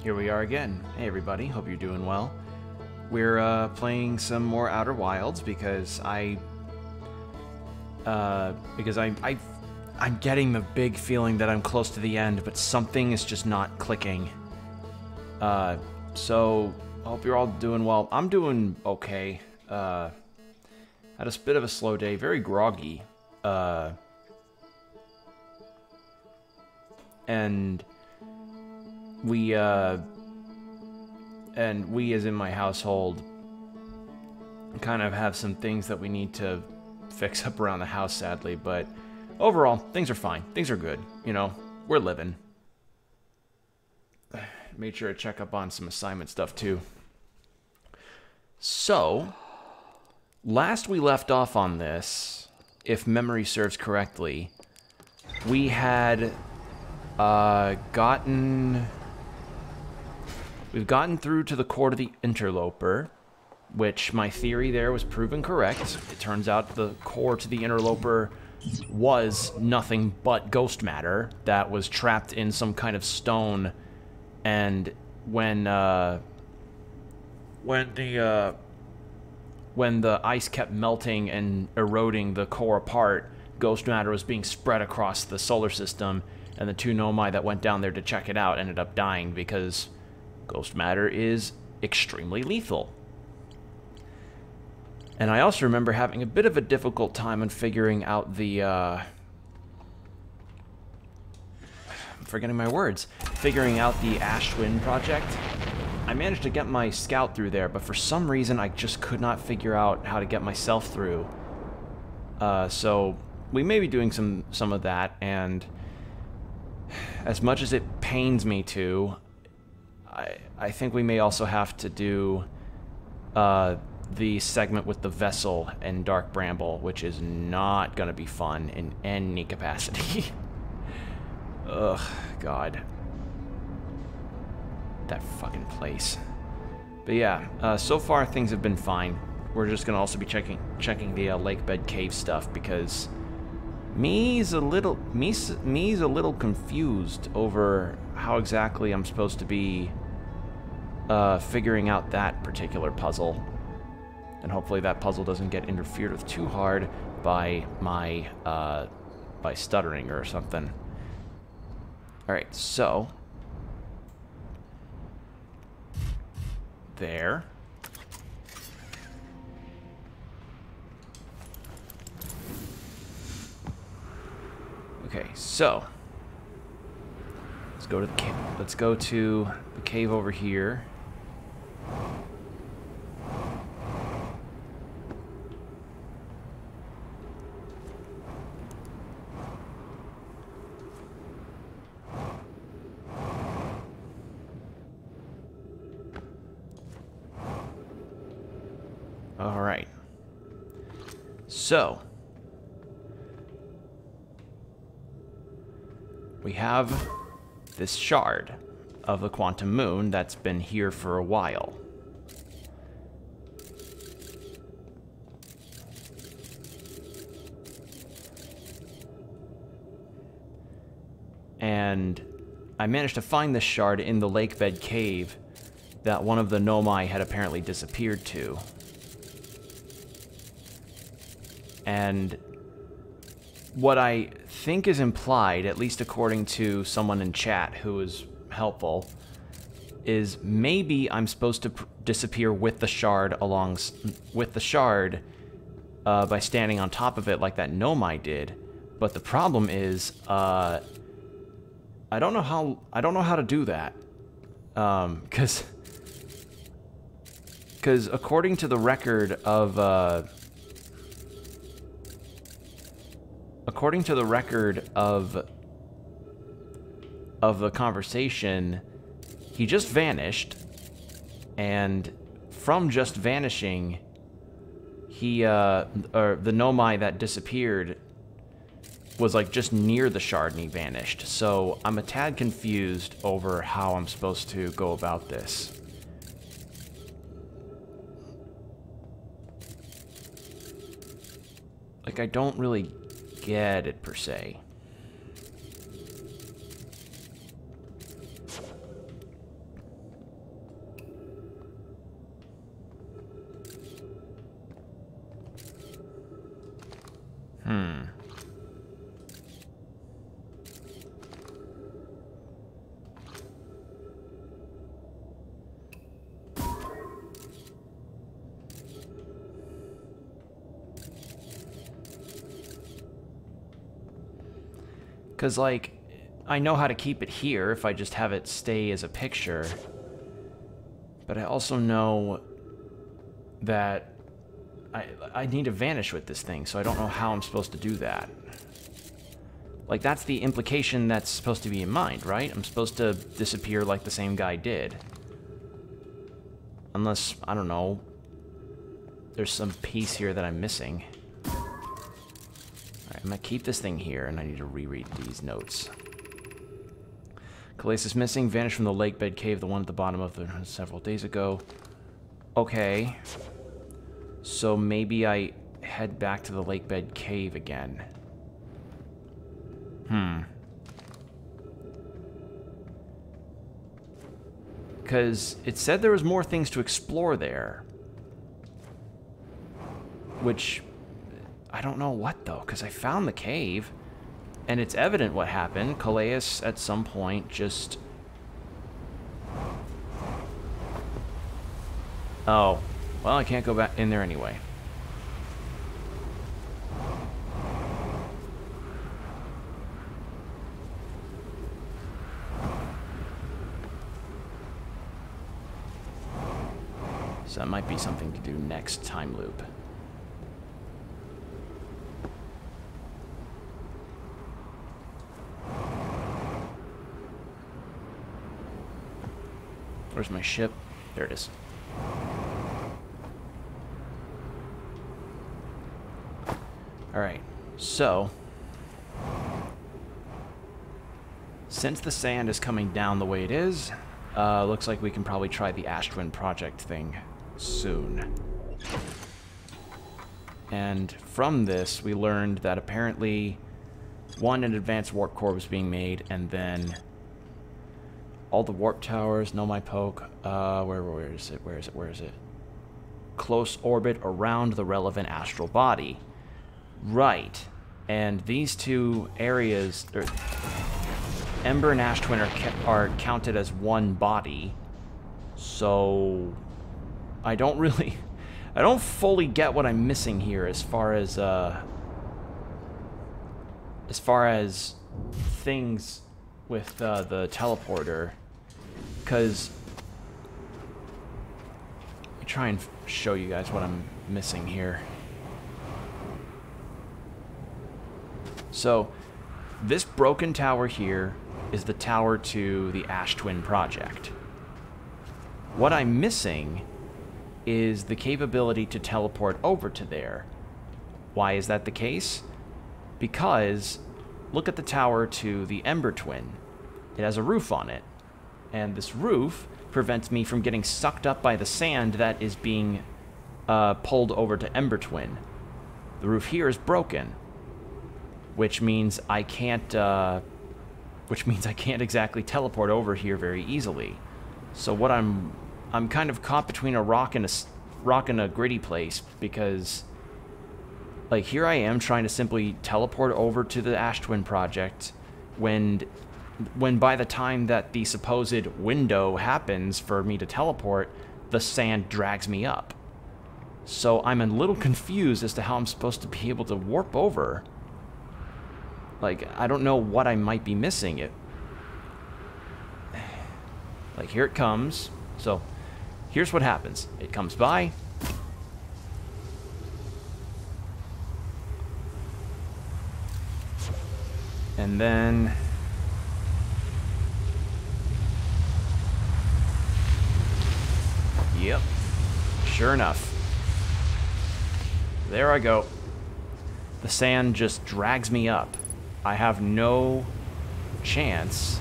Here we are again. Hey everybody, hope you're doing well. We're playing some more Outer Wilds because I'm getting the big feeling that I'm close to the end, but something is just not clicking. So I hope you're all doing well. I'm doing okay. Had a bit of a slow day, very groggy. And we as in my household kind of have some things that we need to fix up around the house, sadly, but overall, things are fine. Things are good. You know, we're living. Made sure to check up on some assignment stuff, too. So, last we left off on this, if memory serves correctly, we had we've gotten through to the court of the interloper, which my theory there was proven correct. It turns out the core to the interloper was nothing but ghost matter that was trapped in some kind of stone, and when the ice kept melting and eroding the core apart, ghost matter was being spread across the solar system, and the two Nomai that went down there to check it out ended up dying because ghost matter is extremely lethal. And I also remember having a bit of a difficult time in figuring out the, I'm forgetting my words, figuring out the Ashwin project. I managed to get my scout through there, but for some reason I just could not figure out how to get myself through. So we may be doing some of that, and as much as it pains me to, I think we may also have to do the segment with the vessel and Dark Bramble, which is not going to be fun in any capacity. Ugh, God. That fucking place. But yeah, so far things have been fine. We're just going to also be checking the lake bed cave stuff because me's a little confused over how exactly I'm supposed to be figuring out that particular puzzle. And hopefully that puzzle doesn't get interfered with too hard by my by stuttering or something. Alright, so there. Okay, so let's go to the cave. Let's go to the cave over here. All right. So we have this shard of the quantum moon that's been here for a while. And I managed to find this shard in the lake bed cave that one of the Nomai had apparently disappeared to. And what I think is implied, at least according to someone in chat who was helpful, is maybe I'm supposed to disappear with the shard by standing on top of it like that Nomai did. But the problem is, I don't know how to do that, because according to the record of the conversation, he just vanished, and from just vanishing, or the Nomai that disappeared was like just near the shard and he vanished. So I'm a tad confused over how I'm supposed to go about this. Like, I don't really get it per se. Because, like, I know how to keep it here if I just have it stay as a picture. But I also know that I need to vanish with this thing, so I don't know how I'm supposed to do that. Like, that's the implication that's supposed to be in mind, right? I'm supposed to disappear like the same guy did. Unless, I don't know, there's some piece here that I'm missing. Alright, I'm gonna keep this thing here, and I need to reread these notes. Calais is missing, vanished from the lake bed cave, the one at the bottom of the several days ago. Okay. So maybe I head back to the lake bed cave again. Because it said there was more things to explore there. Which, I don't know what though, because I found the cave, and it's evident what happened. Calais at some point just... Oh, well, I can't go back in there anyway. So that might be something to do next time loop. Where's my ship? There it is. Alright, so... since the sand is coming down the way it is, looks like we can probably try the Ash Twin project thing soon. And from this, we learned that apparently, one, an advanced warp core was being made, and then all the warp towers, know my poke, where is it? Close orbit around the relevant astral body. Right. And these two areas, Ember and Ash Twin are counted as one body. So I don't fully get what I'm missing here as far as things with the teleporter, because let me try and show you guys what I'm missing here. So this broken tower here is the tower to the Ash Twin project. What I'm missing is the capability to teleport over to there. Why is that the case? Because look at the tower to the Ember Twin. It has a roof on it, and this roof prevents me from getting sucked up by the sand that is being pulled over to Ember Twin. The roof here is broken, which means I can't exactly teleport over here very easily. So what I'm kind of caught between a rock and a gritty place, because like here I am trying to simply teleport over to the Ash Twin project when by the time that the supposed window happens for me to teleport, the sand drags me up. So I'm a little confused as to how I'm supposed to be able to warp over. Like, I don't know what I might be missing. Like, here it comes. So, here's what happens. It comes by. And then... yep. Sure enough. There I go. The sand just drags me up. I have no chance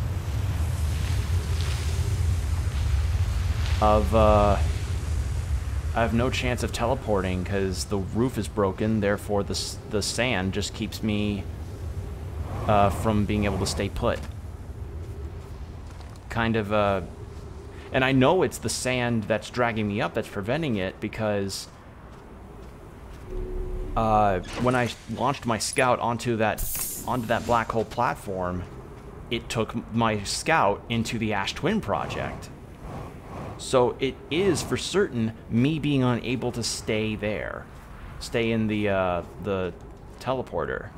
of teleporting because the roof is broken. Therefore, the sand just keeps me from being able to stay put. Kind of, and I know it's the sand that's dragging me up that's preventing it, because when I launched my scout onto that black hole platform, it took my scout into the Ash Twin project. So it is for certain me being unable to stay there, stay in the teleporter.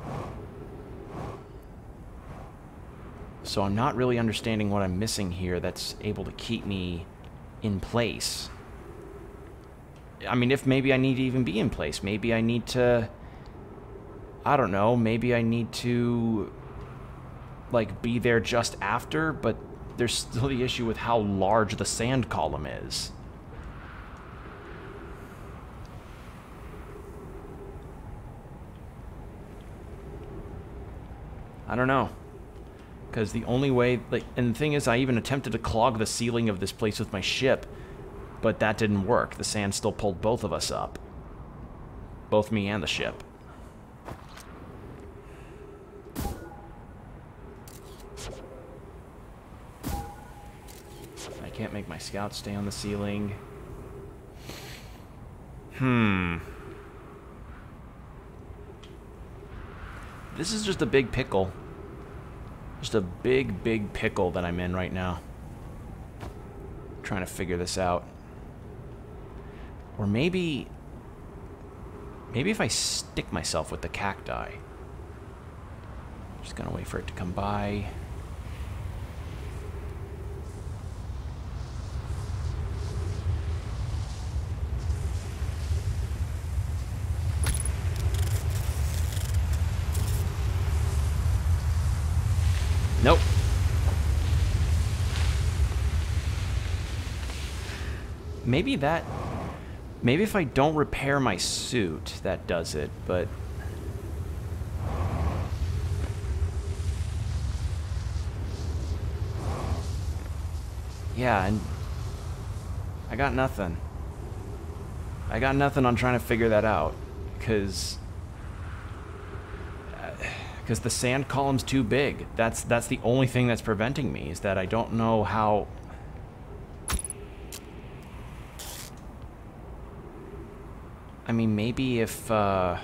So I'm not really understanding what I'm missing here that's able to keep me in place. I mean, if maybe I need to even be in place. Maybe I need to... I don't know. Maybe I need to... like, be there just after, but there's still the issue with how large the sand column is. I don't know. Because the only way, like, and the thing is, I even attempted to clog the ceiling of this place with my ship, but that didn't work. The sand still pulled both of us up. Both me and the ship. I can't make my scout stay on the ceiling. This is just a big pickle. Just a big, big pickle that I'm in right now. Trying to figure this out. Or maybe if I stick myself with the cacti. Just gonna wait for it to come by. Nope. Maybe if I don't repair my suit, that does it, but... yeah, and... I got nothing. I got nothing on trying to figure that out, because the sand column's too big. That's the only thing that's preventing me, is that I don't know how... I mean, maybe if, maybe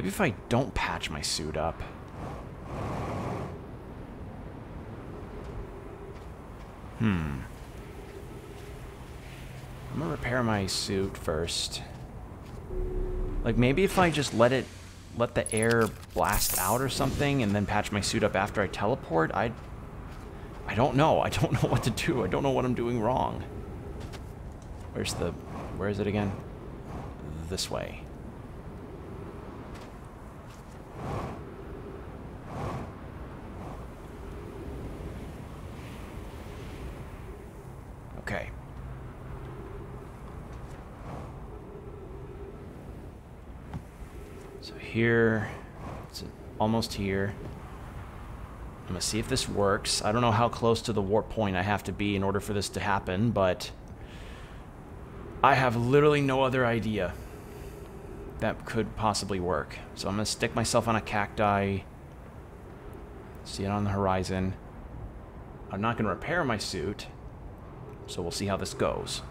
if I don't patch my suit up. I'm gonna repair my suit first. Like, maybe if I just let the air blast out or something and then patch my suit up after I teleport, I don't know. I don't know what to do. I don't know what I'm doing wrong. Where is it again? This way. Okay. So here, it's almost here. I'm gonna see if this works. I don't know how close to the warp point I have to be in order for this to happen, but I have literally no other idea that could possibly work. So I'm gonna stick myself on a cacti, see it on the horizon. I'm not gonna repair my suit, so we'll see how this goes.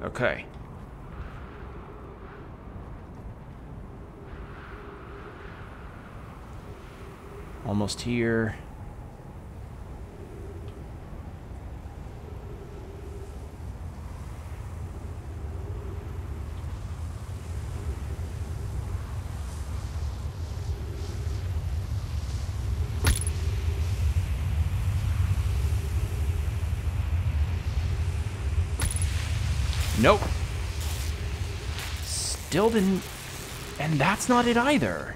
Okay. Almost here. Nope. Still didn't... and that's not it either.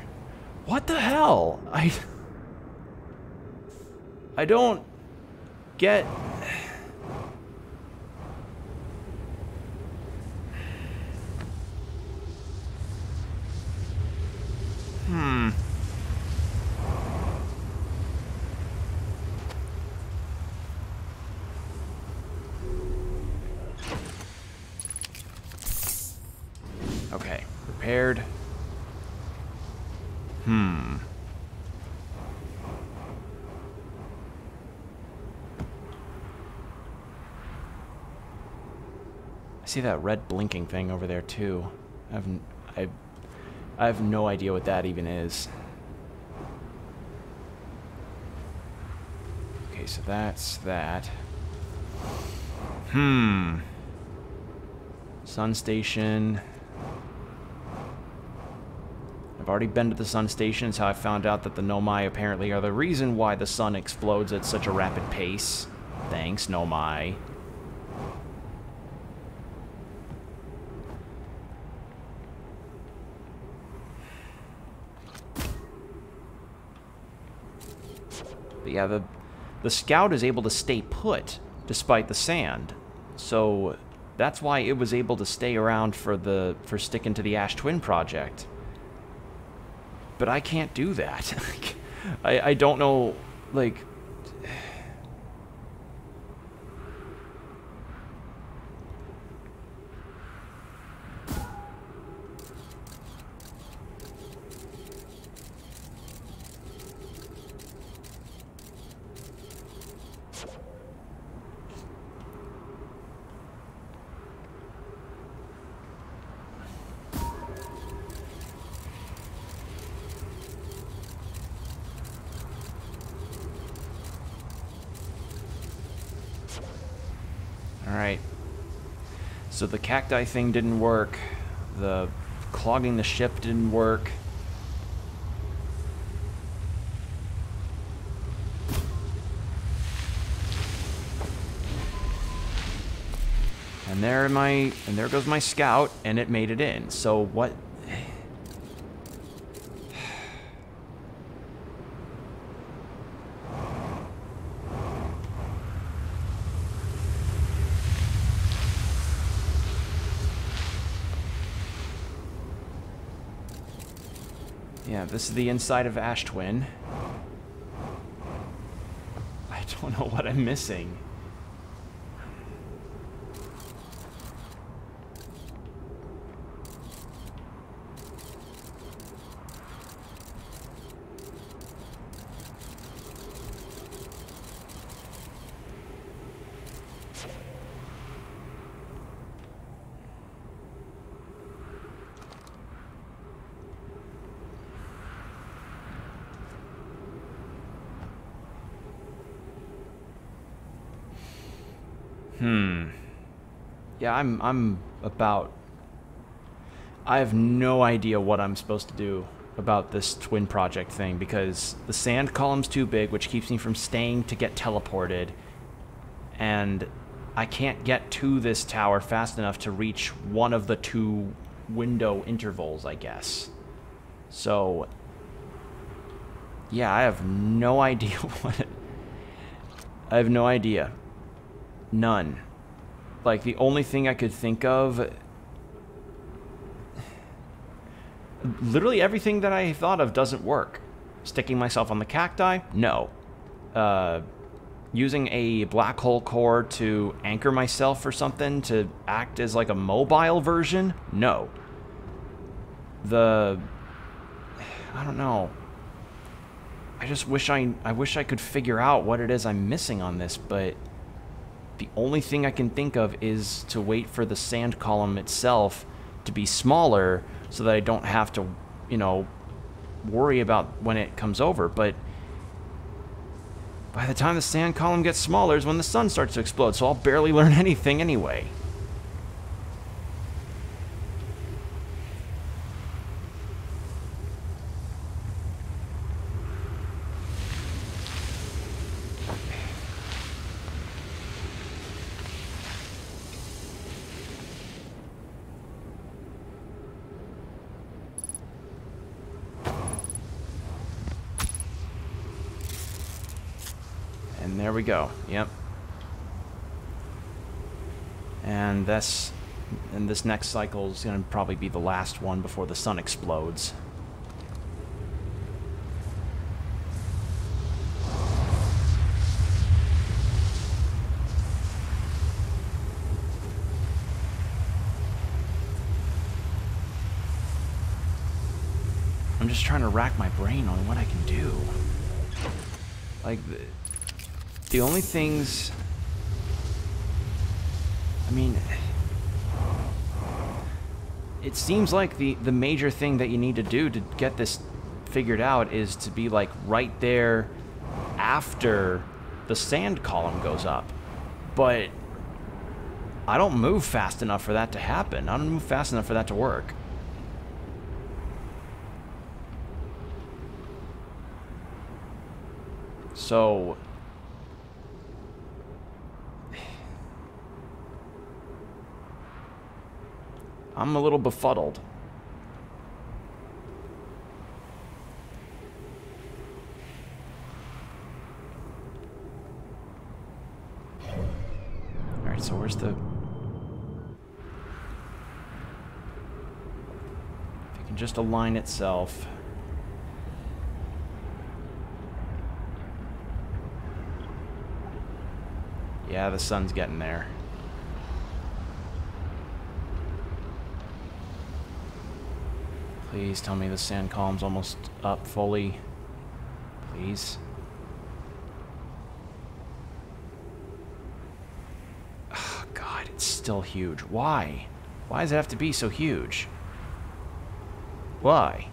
What the hell? I don't get... Okay, repaired. I see that red blinking thing over there too. I have no idea what that even is. Okay, so that's that. Sun station. I've already been to the sun station. It's how I found out that the Nomai apparently are the reason why the sun explodes at such a rapid pace. Thanks, Nomai. But yeah, the scout is able to stay put despite the sand. So that's why it was able to stay around for sticking to the Ash Twin project. But I can't do that. I don't know, like... Alright. So the cacti thing didn't work. The clogging the ship didn't work. And there goes my scout, and it made it in. So what? Yeah, this is the inside of Ash Twin. I don't know what I'm missing. Yeah, I'm about... I have no idea what I'm supposed to do about this twin project thing, because the sand column's too big, which keeps me from staying to get teleported, and I can't get to this tower fast enough to reach one of the two window intervals, I guess. So, yeah, I have no idea what... I have no idea. None. Like, the only thing I could think of... Literally everything that I thought of doesn't work. Sticking myself on the cacti? No. Using a black hole core to anchor myself or something to act as like a mobile version? No. I don't know. I just wish I wish I could figure out what it is I'm missing on this, but the only thing I can think of is to wait for the sand column itself to be smaller so that I don't have to, you know, worry about when it comes over. But by the time the sand column gets smaller is when the sun starts to explode, so I'll barely learn anything anyway. And there we go. Yep. And this next cycle is going to probably be the last one before the sun explodes. I'm just trying to rack my brain on what I can do. Like, the only things... I mean... It seems like the major thing that you need to do to get this figured out is to be, like, right there after the sand column goes up. But I don't move fast enough for that to happen. I don't move fast enough for that to work. So... I'm a little befuddled. Alright, so where's the... If it can just align itself... Yeah, the sun's getting there. Please tell me the sand column's almost up fully. Please. Oh, God, it's still huge. Why? Why does it have to be so huge? Why?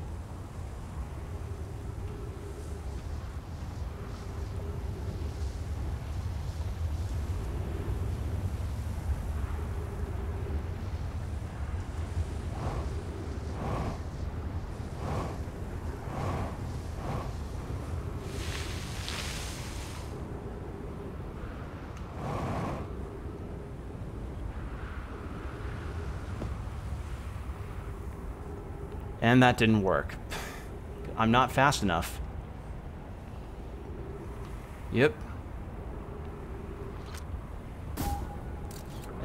And that didn't work. I'm not fast enough. Yep.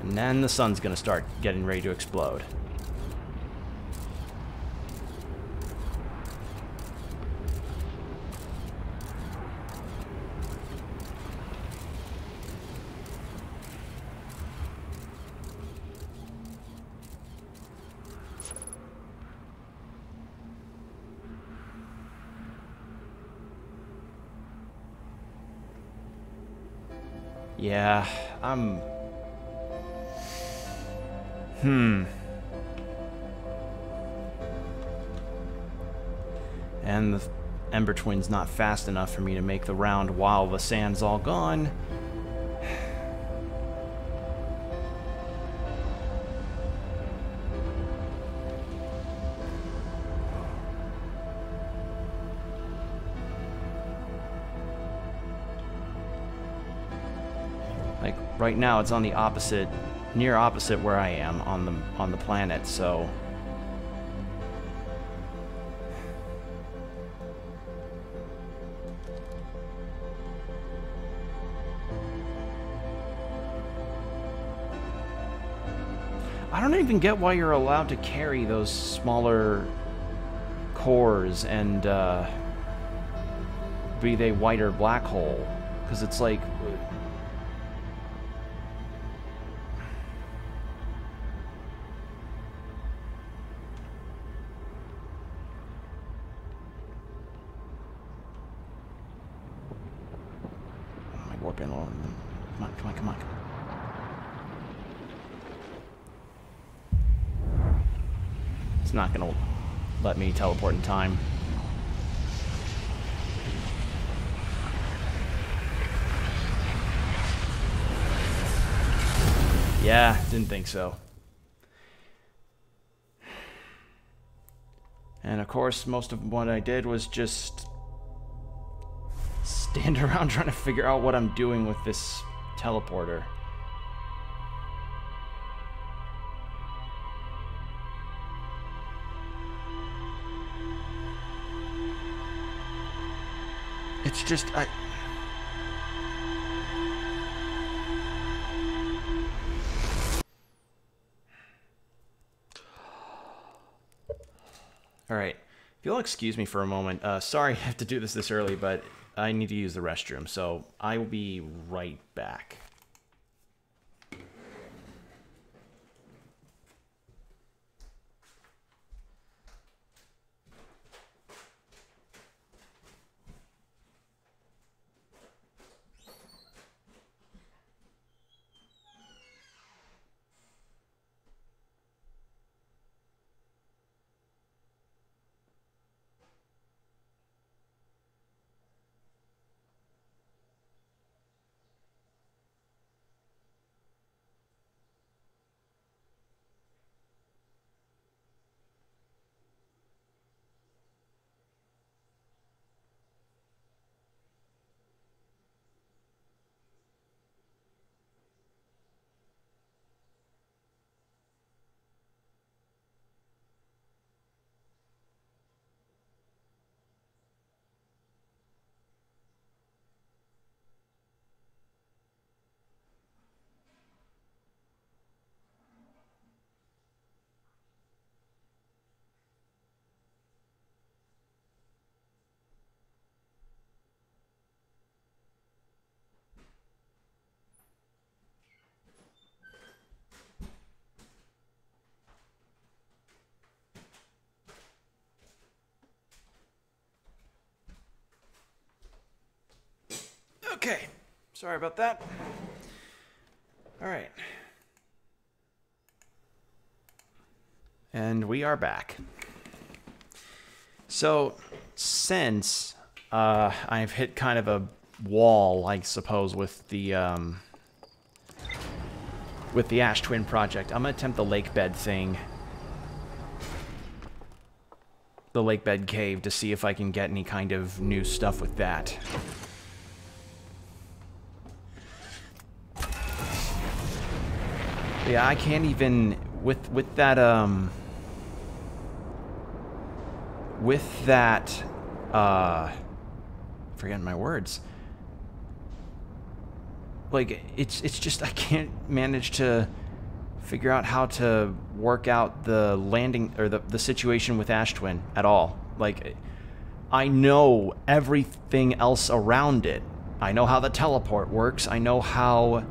And then the sun's gonna start getting ready to explode. Yeah, I'm... And the Ember Twin's not fast enough for me to make the round while the sand's all gone. Like, right now it's on the opposite, near opposite where I am on the planet, so... I don't even get why you're allowed to carry those smaller cores and, be they white or black hole, because it's like... Warp in. Come on, come on, come on. It's not gonna let me teleport in time. Yeah, didn't think so. And of course, most of what I did was just stand around trying to figure out what I'm doing with this teleporter. It's just, Alright, if you'll excuse me for a moment, sorry I have to do this early, but I need to use the restroom, so I will be right back. Okay, sorry about that. All right. And we are back. So, since I've hit kind of a wall, I suppose, with the Ash Twin project, I'm gonna attempt the lake bed thing. The lake bed cave to see if I can get any kind of new stuff with that. Yeah, I can't even with that forgetting my words. Like it's just I can't manage to figure out how to work out the landing or the situation with Ash Twin at all. Like I know everything else around it. I know how the teleport works. I know how,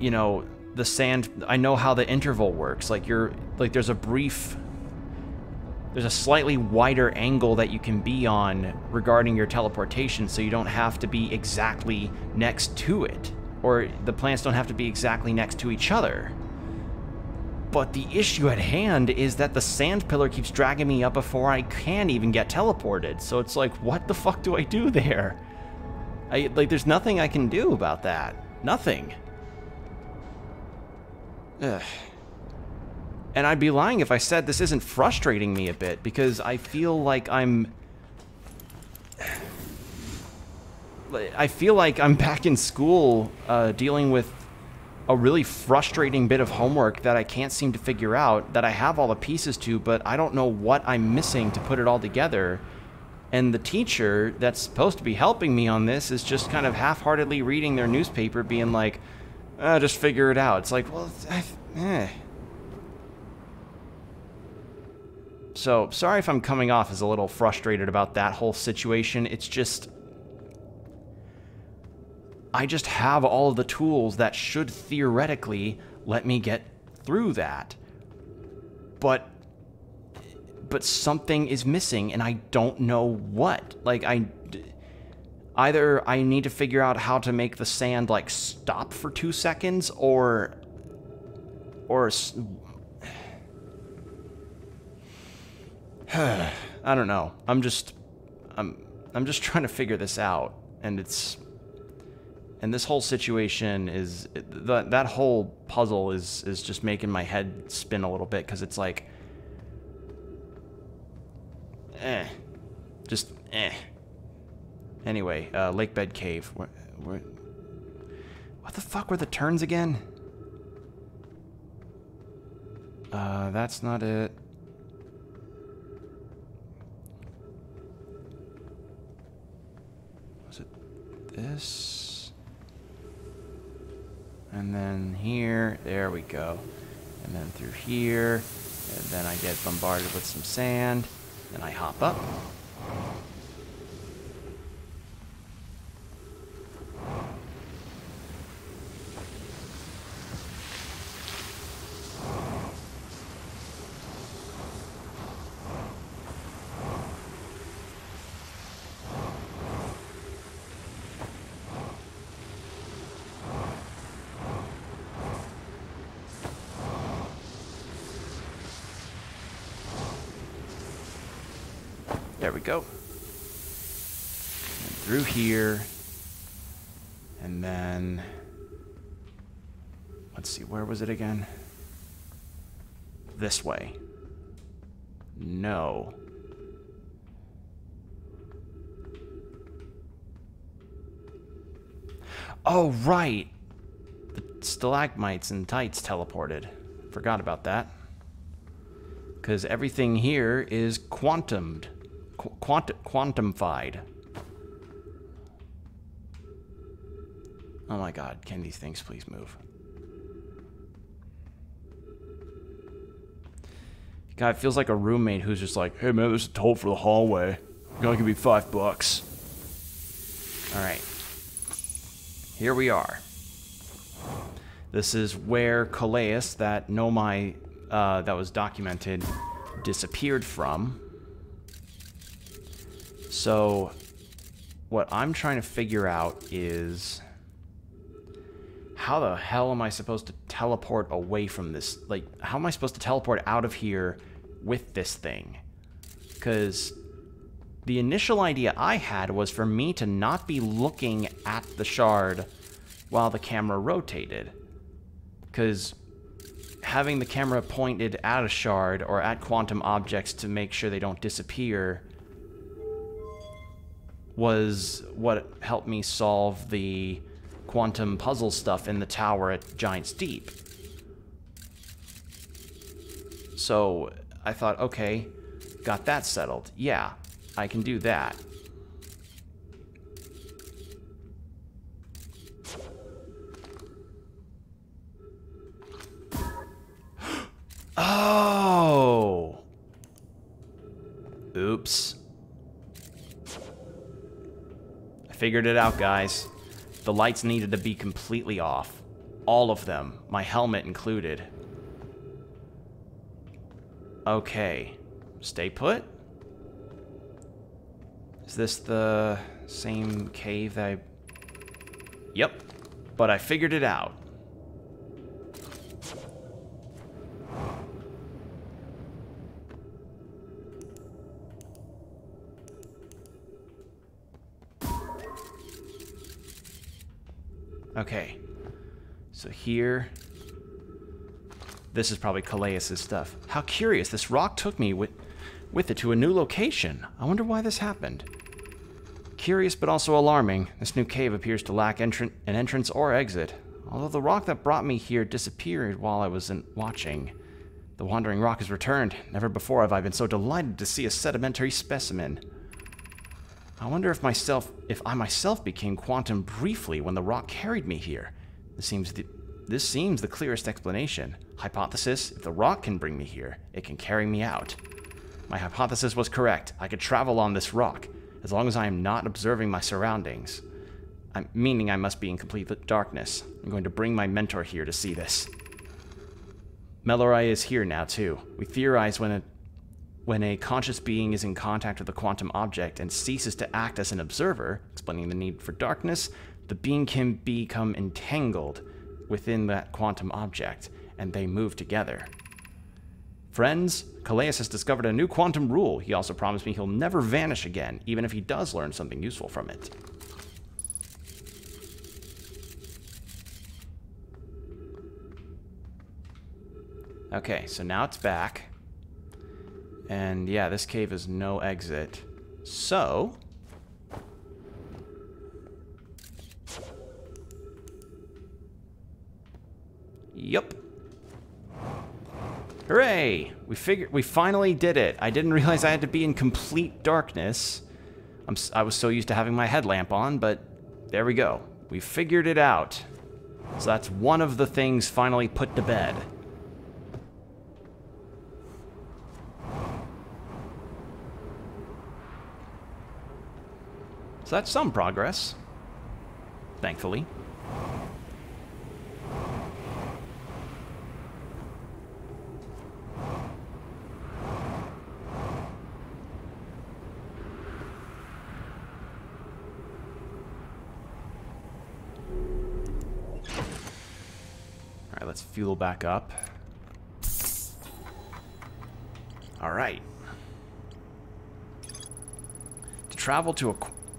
you know, the sand, I know how the interval works. Like there's a slightly wider angle that you can be on regarding your teleportation, so you don't have to be exactly next to it, or the plants don't have to be exactly next to each other. But the issue at hand is that the sand pillar keeps dragging me up before I can even get teleported. So it's like, what the fuck do I do there? Like, there's nothing I can do about that. Nothing. Ugh. And I'd be lying if I said this isn't frustrating me a bit, because I feel like I'm back in school dealing with a really frustrating bit of homework that I can't seem to figure out, that I have all the pieces to, but I don't know what I'm missing to put it all together. And the teacher that's supposed to be helping me on this is just kind of half-heartedly reading their newspaper, being like, just figure it out. It's like, well, So, sorry if I'm coming off as a little frustrated about that whole situation. It's just, I just have all of the tools that should theoretically let me get through that. But something is missing, and I don't know what. Like, either I need to figure out how to make the sand, like, stop for 2 seconds, or I don't know. I'm just trying to figure this out, and this whole situation is that whole puzzle is just making my head spin a little bit, because it's like, Anyway, lake bed cave. What the fuck were the turns again? That's not it. Was it this? And then here, there we go. And then through here, and then I get bombarded with some sand, and I hop up. There we go. And through here. And then, let's see, where was it again? This way. No. Oh, right. The stalagmites and tights teleported. Forgot about that. Because everything here is quantumed. Quantumified. Oh my god, can these things please move? God, it feels like a roommate who's just like, hey man, there's a toll for the hallway. You gotta give me $5. Alright. Here we are. This is where Calais, that Nomai that was documented, disappeared from. So, what I'm trying to figure out is how the hell am I supposed to teleport away from this? Like, how am I supposed to teleport out of here with this thing? Because the initial idea I had was for me to not be looking at the shard while the camera rotated. Because having the camera pointed at a shard or at quantum objects to make sure they don't disappear was what helped me solve the quantum puzzle stuff in the tower at Giant's Deep. So I thought, okay, got that settled. Yeah, I can do that. Oh! Oops. I figured it out, guys. The lights needed to be completely off. All of them, my helmet included. Okay. Stay put? Is this the same cave that I... Yep. But I figured it out. Okay, so here, this is probably Calais' stuff. How curious, this rock took me with it to a new location. I wonder why this happened. Curious but also alarming, this new cave appears to lack an entrance or exit. Although the rock that brought me here disappeared while I was watching. The wandering rock has returned. Never before have I been so delighted to see a sedimentary specimen. I wonder if I myself became quantum briefly when the rock carried me here. This seems the clearest explanation. Hypothesis, if the rock can bring me here, it can carry me out. My hypothesis was correct. I could travel on this rock, as long as I am not observing my surroundings. Meaning I must be in complete darkness. I'm going to bring my mentor here to see this. Mellorai is here now, too. We theorize when a conscious being is in contact with a quantum object and ceases to act as an observer, explaining the need for darkness, the being can become entangled within that quantum object, and they move together. Friends, Calais has discovered a new quantum rule. He also promised me he'll never vanish again, even if he does learn something useful from it. Okay, so now it's back. And yeah, this cave is no exit. So... Yup. Hooray! We finally did it. I didn't realize I had to be in complete darkness. I was so used to having my headlamp on, but there we go. We figured it out. So that's one of the things finally put to bed. So that's some progress, thankfully. All right, let's fuel back up. All right. To travel to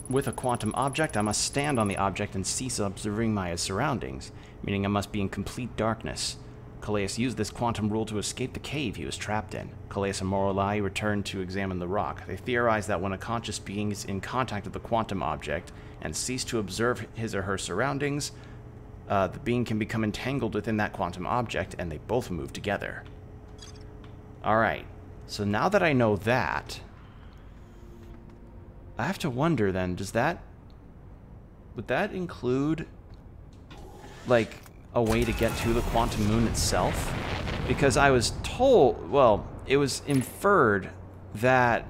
with a quantum object, I must stand on the object and cease observing my surroundings, meaning I must be in complete darkness. Calais used this quantum rule to escape the cave he was trapped in. Calais and Morolai returned to examine the rock. They theorized that when a conscious being is in contact with the quantum object and cease to observe his or her surroundings, the being can become entangled within that quantum object, and they both move together. Alright, so now that I know that, I have to wonder then, would that include, like, a way to get to the quantum moon itself? Because I was told, well, it was inferred that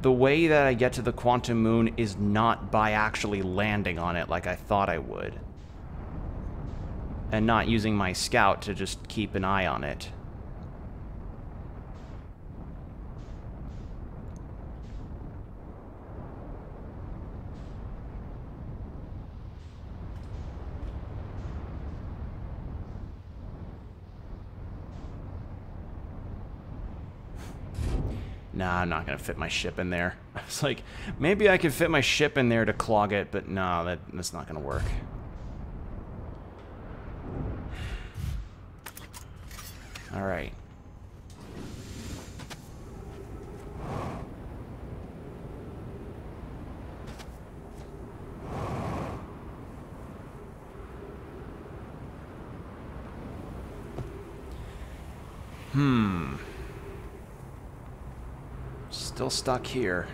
the way that I get to the quantum moon is not by actually landing on it like I thought I would. And not using my scout to just keep an eye on it. Nah, I'm not gonna fit my ship in there. It's like, maybe I could fit my ship in there to clog it, but no, that's not gonna work. Alright. Still stuck here.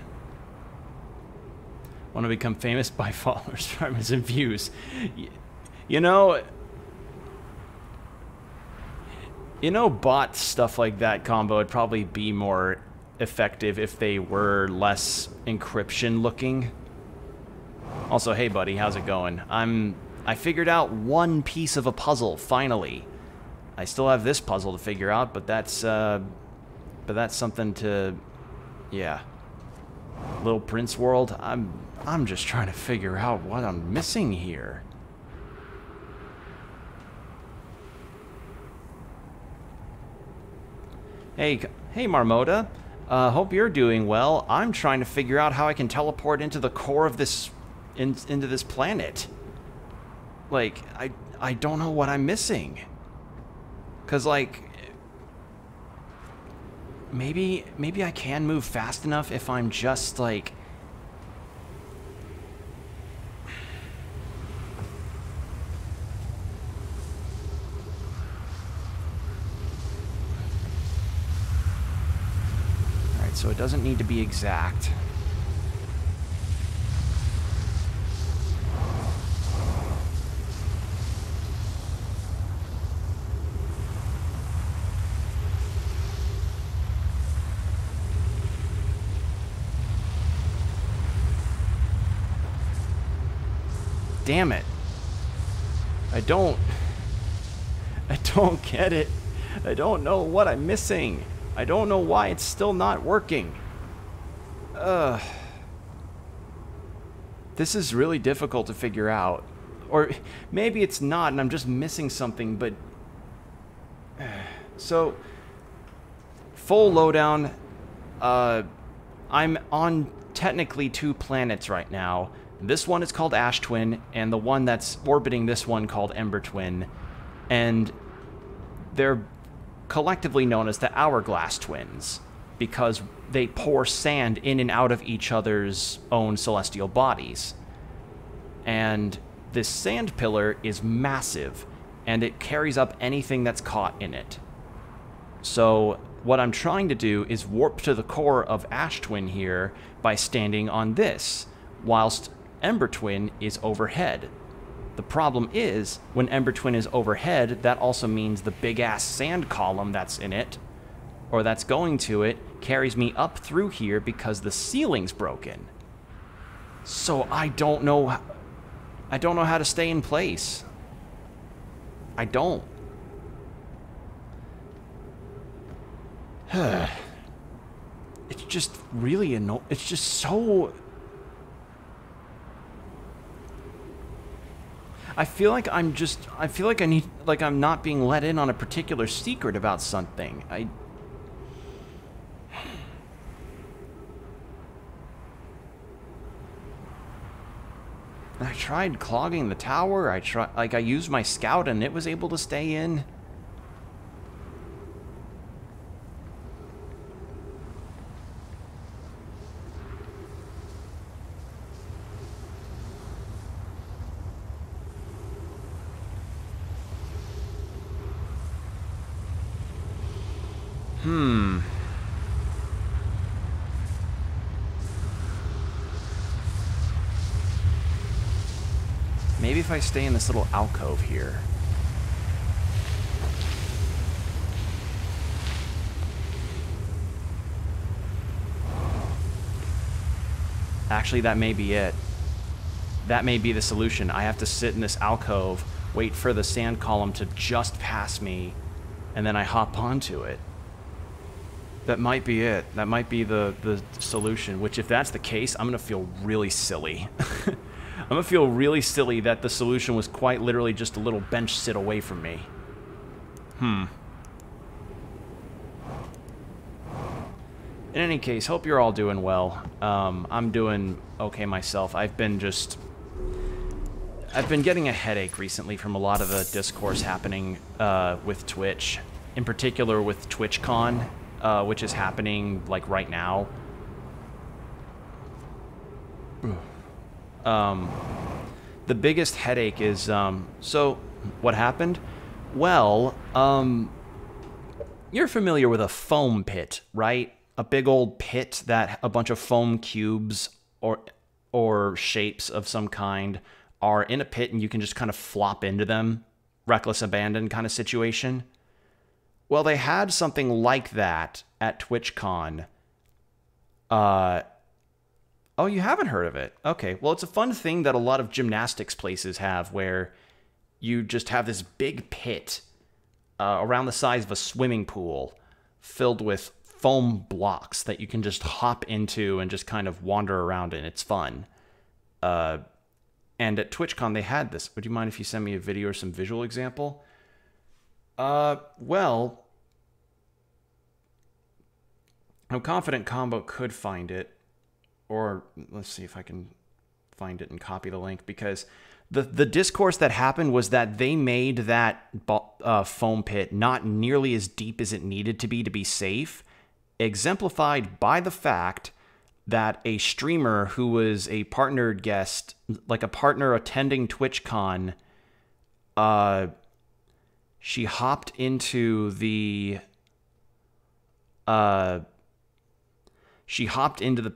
Want to become famous by followers, subscribers, and views. You know, bot stuff like that combo would probably be more effective if they were less encryption looking. Also, hey buddy, how's it going? I figured out one piece of a puzzle, finally. I still have this puzzle to figure out, but that's something to, yeah. Little Prince World, I'm just trying to figure out what I'm missing here. Hey Marmota. Hope you're doing well. I'm trying to figure out how I can teleport into the core of this, into this planet. Like, I don't know what I'm missing. 'Cause, like, maybe I can move fast enough if I'm just, like... Alright, so it doesn't need to be exact. Damn it. I don't get it. I don't know what I'm missing. I don't know why it's still not working. This is really difficult to figure out. Or maybe it's not and I'm just missing something, but... So, full lowdown. I'm on technically 2 planets right now. This one is called Ash Twin, and the one that's orbiting this one called Ember Twin. And they're collectively known as the Hourglass Twins, because they pour sand in and out of each other's own celestial bodies. And this sand pillar is massive, and it carries up anything that's caught in it. So what I'm trying to do is warp to the core of Ash Twin here by standing on this, whilst Ember Twin is overhead. The problem is, when Ember Twin is overhead, that also means the big-ass sand column that's in it, or that's going to it, carries me up through here because the ceiling's broken. So I don't know how to stay in place. I don't. It's just really annoying. It's just so... I feel like I'm not being let in on a particular secret about something. I tried clogging the tower. I used my scout and it was able to stay in. Maybe if I stay in this little alcove here. Actually, that may be it. That may be the solution. I have to sit in this alcove, wait for the sand column to just pass me, and then I hop onto it. That might be it. That might be the solution, which if that's the case, I'm going to feel really silly. I'm going to feel really silly that the solution was quite literally just a little bench sit away from me. In any case, hope you're all doing well. I'm doing okay myself. I've been getting a headache recently from a lot of the discourse happening with Twitch, in particular with TwitchCon, which is happening like right now. The biggest headache is so what happened? Well, you're familiar with a foam pit, right? A big old pit that a bunch of foam cubes or shapes of some kind are in a pit and you can just kind of flop into them. Reckless abandon kind of situation. Well, they had something like that at TwitchCon. Oh, you haven't heard of it? Okay, well, it's a fun thing that a lot of gymnastics places have where you just have this big pit around the size of a swimming pool filled with foam blocks that you can just hop into and just kind of wander around in. It's fun. And at TwitchCon, they had this. Would you mind if you send me a video or some visual example? Well, I'm confident Combo could find it. Or let's see if I can find it and copy the link, because the discourse that happened was that they made that foam pit not nearly as deep as it needed to be safe, exemplified by the fact that a streamer who was a partnered guest, like a partner attending TwitchCon, she hopped into the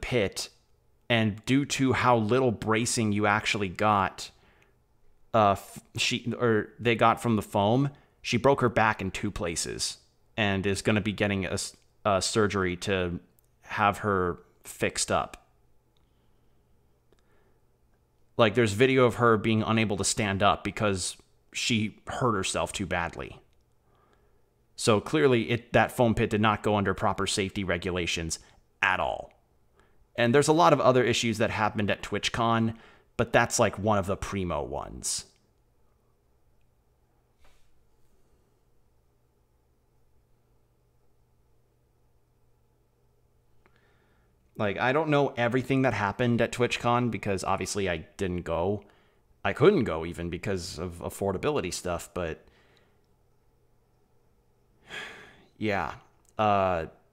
pit, and due to how little bracing you actually got, they got from the foam, she broke her back in 2 places and is going to be getting a surgery to have her fixed up. Like, there's video of her being unable to stand up because she hurt herself too badly. So clearly that foam pit did not go under proper safety regulations at all. And there's a lot of other issues that happened at TwitchCon, but that's like one of the primo ones. Like, I don't know everything that happened at TwitchCon because obviously I didn't go. I couldn't go even because of affordability stuff, but yeah.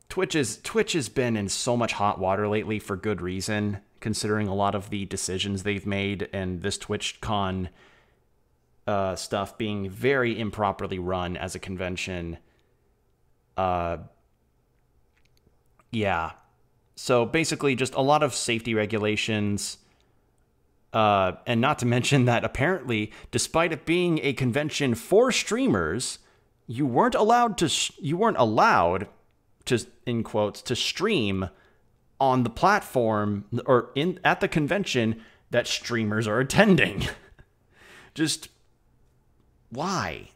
Twitch has been in so much hot water lately for good reason, considering a lot of the decisions they've made and this TwitchCon stuff being very improperly run as a convention. Yeah. So basically just a lot of safety regulations, and not to mention that apparently, despite it being a convention for streamers, you weren't allowed to, in quotes, to stream on the platform or at the convention that streamers are attending. Just why?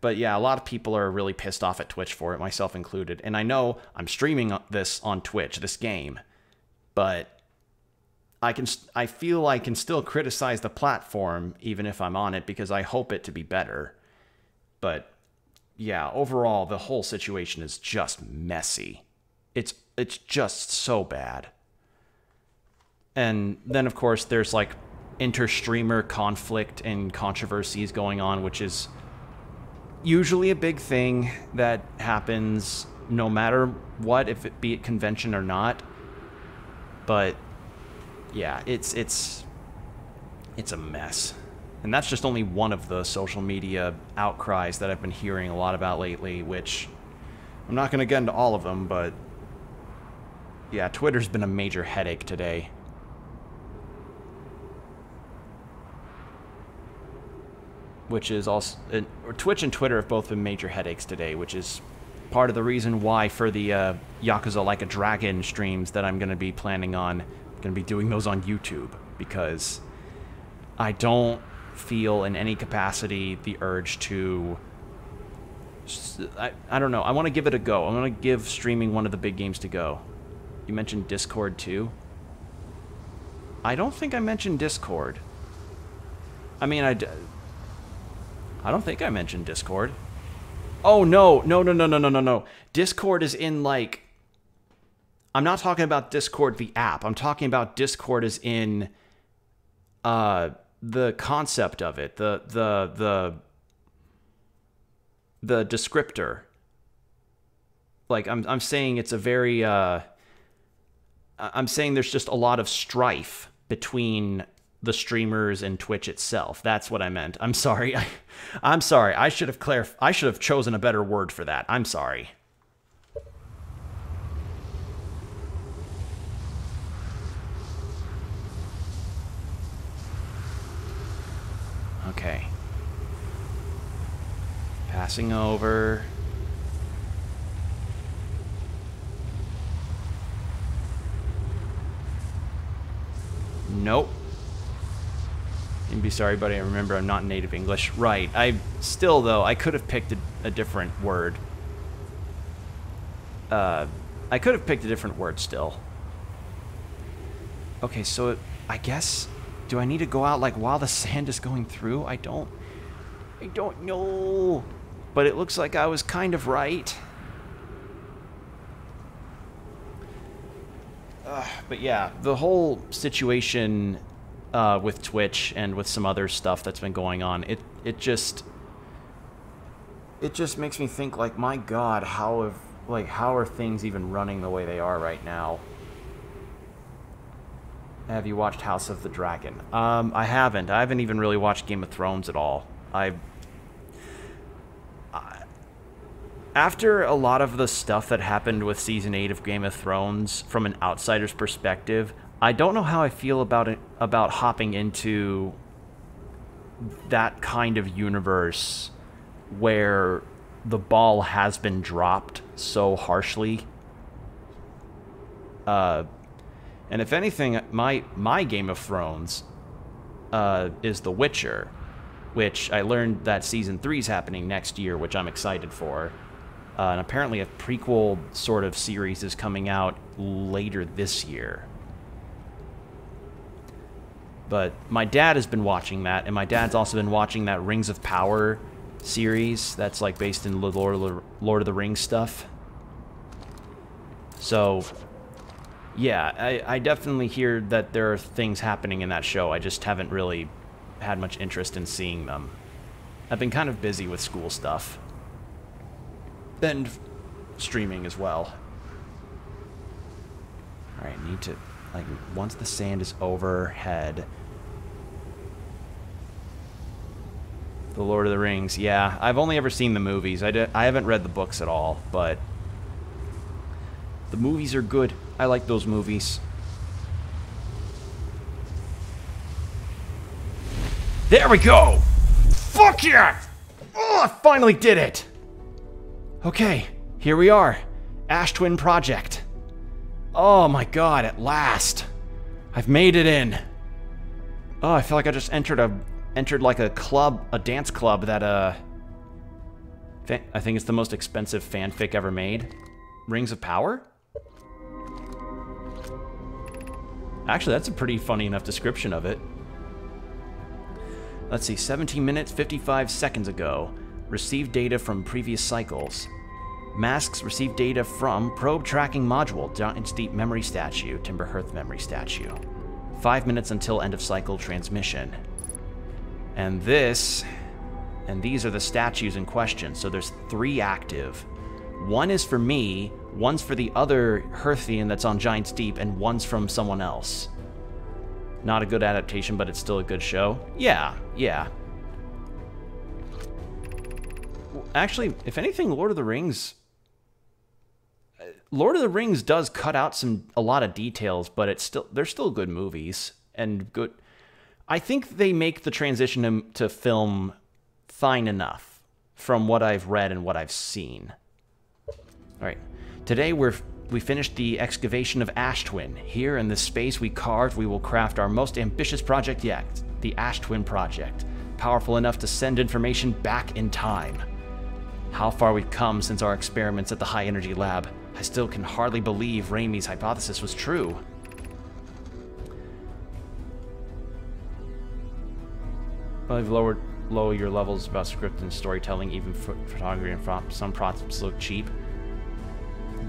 But yeah, a lot of people are really pissed off at Twitch for it, myself included. And I know I'm streaming this on Twitch, this game, but I feel I can still criticize the platform even if I'm on it because I hope it to be better. But yeah, overall, the whole situation is just messy. It's just so bad. And then, of course, there's like inter-streamer conflict and controversies going on, which is usually a big thing that happens no matter what, if it be at convention or not. But yeah, it's a mess. And that's just only one of the social media outcries that I've been hearing a lot about lately, which I'm not going to get into all of them, but yeah, Twitter's been a major headache today. Which is also, Twitch and Twitter have both been major headaches today, which is part of the reason why for the Yakuza Like a Dragon streams that I'm going to be planning on, I'm going to be doing those on YouTube, because I don't feel in any capacity the urge to, I don't know, I want to give it a go. I want to give streaming one of the big games to go. You mentioned Discord too? I don't think I mentioned Discord. I mean, I don't think I mentioned Discord. Oh, no. No, no, no, no, no, no, no. Discord is in, like... I'm not talking about Discord, the app. I'm talking about Discord as in the concept of it. The descriptor. Like, I'm saying it's a very... I'm saying there's just a lot of strife between the streamers and Twitch itself. That's what I meant. I'm sorry. I'm sorry. I should have chosen a better word for that. I'm sorry. Okay. Passing over. Nope. And be sorry, buddy. I remember I'm not native English. Right. Still, though, I could have picked a different word. I could have picked a different word still. Okay, so I guess... Do I need to go out, like, while the sand is going through? I don't know. But it looks like I was kind of right. But yeah, the whole situation with Twitch and with some other stuff that's been going on, it just makes me think, like, my God, how are things even running the way they are right now? Have you watched House of the Dragon? I haven't. I haven't even really watched Game of Thrones at all. After a lot of the stuff that happened with Season 8 of Game of Thrones, from an outsider's perspective, I don't know how I feel about hopping into that kind of universe where the ball has been dropped so harshly. And if anything, my Game of Thrones is The Witcher, which I learned that Season 3 is happening next year, which I'm excited for. And apparently a prequel sort of series is coming out later this year. But my dad has been watching that, and my dad's also been watching that Rings of Power series that's like based in Lord of the Rings stuff. So... yeah, I definitely hear that there are things happening in that show. I just haven't really had much interest in seeing them. I've been kind of busy with school stuff. And streaming as well. Alright, need to, like, once the sand is overhead... The Lord of the Rings, yeah. I've only ever seen the movies. I haven't read the books at all, but... the movies are good. I like those movies. There we go! Fuck yeah! Oh, I finally did it! Okay, here we are. Ash Twin Project. Oh my God, at last. I've made it in. Oh, I feel like I just entered like a club, a dance club that, I think it's the most expensive fanfic ever made. Rings of Power? Actually, that's a pretty funny enough description of it. Let's see, 17 minutes, 55 seconds ago. Received data from previous cycles. Masks received data from probe tracking module, Giant's Deep memory statue, Timber Hearth memory statue. 5 minutes until end of cycle transmission. And these are the statues in question, so there's 3 active. One is for me, one's for the other Hearthian that's on Giant's Deep, and one's from someone else. Not a good adaptation, but it's still a good show. Yeah. Actually, if anything, Lord of the Rings does cut out a lot of details, but they're still good movies and good. I think they make the transition to film fine enough from what I've read and what I've seen. All right, today we finished the excavation of Ash Twin. Here in the space we carved, we will craft our most ambitious project yet, the Ash Twin Project, powerful enough to send information back in time. How far we've come since our experiments at the High Energy Lab. I still can hardly believe Raimi's hypothesis was true. I've lowered low your levels about script and storytelling, even photography and some props look cheap.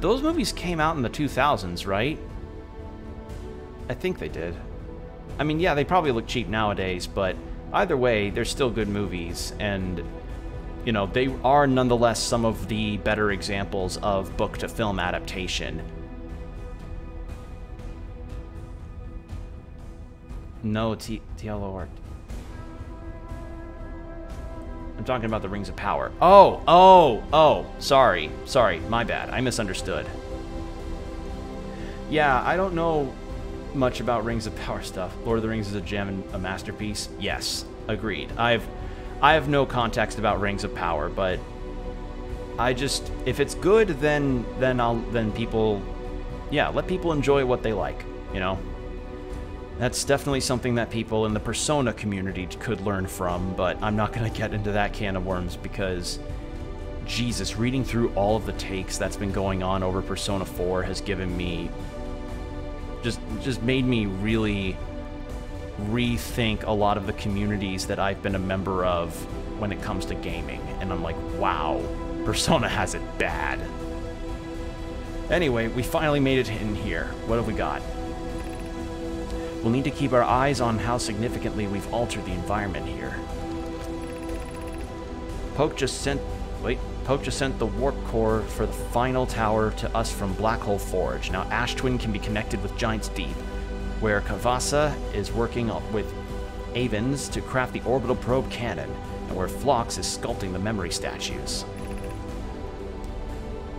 Those movies came out in the 2000s, right? I think they did. I mean, yeah, they probably look cheap nowadays, but either way, they're still good movies, and, you know, they are nonetheless some of the better examples of book-to-film adaptation. No, TLO. I'm talking about the Rings of Power. Oh, sorry, my bad. I misunderstood. Yeah, I don't know much about Rings of Power stuff. Lord of the Rings is a gem and a masterpiece. Yes, agreed. I have no context about Rings of Power, but I just, if it's good, then people, yeah, let people enjoy what they like, you know? That's definitely something that people in the Persona community could learn from, but I'm not going to get into that can of worms because, Jesus, reading through all of the takes that's been going on over Persona 4 has given me, just made me really rethink a lot of the communities that I've been a member of when it comes to gaming, and I'm like, wow, Persona has it bad. Anyway, we finally made it in here. What have we got? We'll need to keep our eyes on how significantly we've altered the environment here. Poke just sent the warp core for the final tower to us from Black Hole Forge. Now Ash Twin can be connected with Giant's Deep, where Kavasa is working with Avens to craft the orbital probe cannon, and where Phlox is sculpting the memory statues.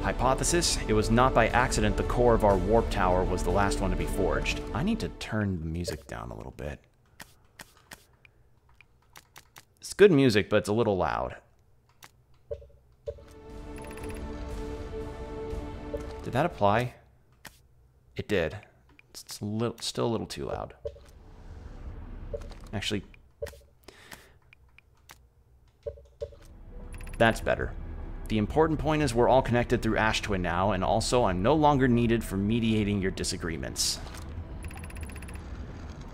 Hypothesis: it was not by accident the core of our warp tower was the last one to be forged. I need to turn the music down a little bit. It's good music, but it's a little loud. Did that apply? It did. It's still a little too loud. Actually, that's better. The important point is we're all connected through Ash Twin now, and also I'm no longer needed for mediating your disagreements.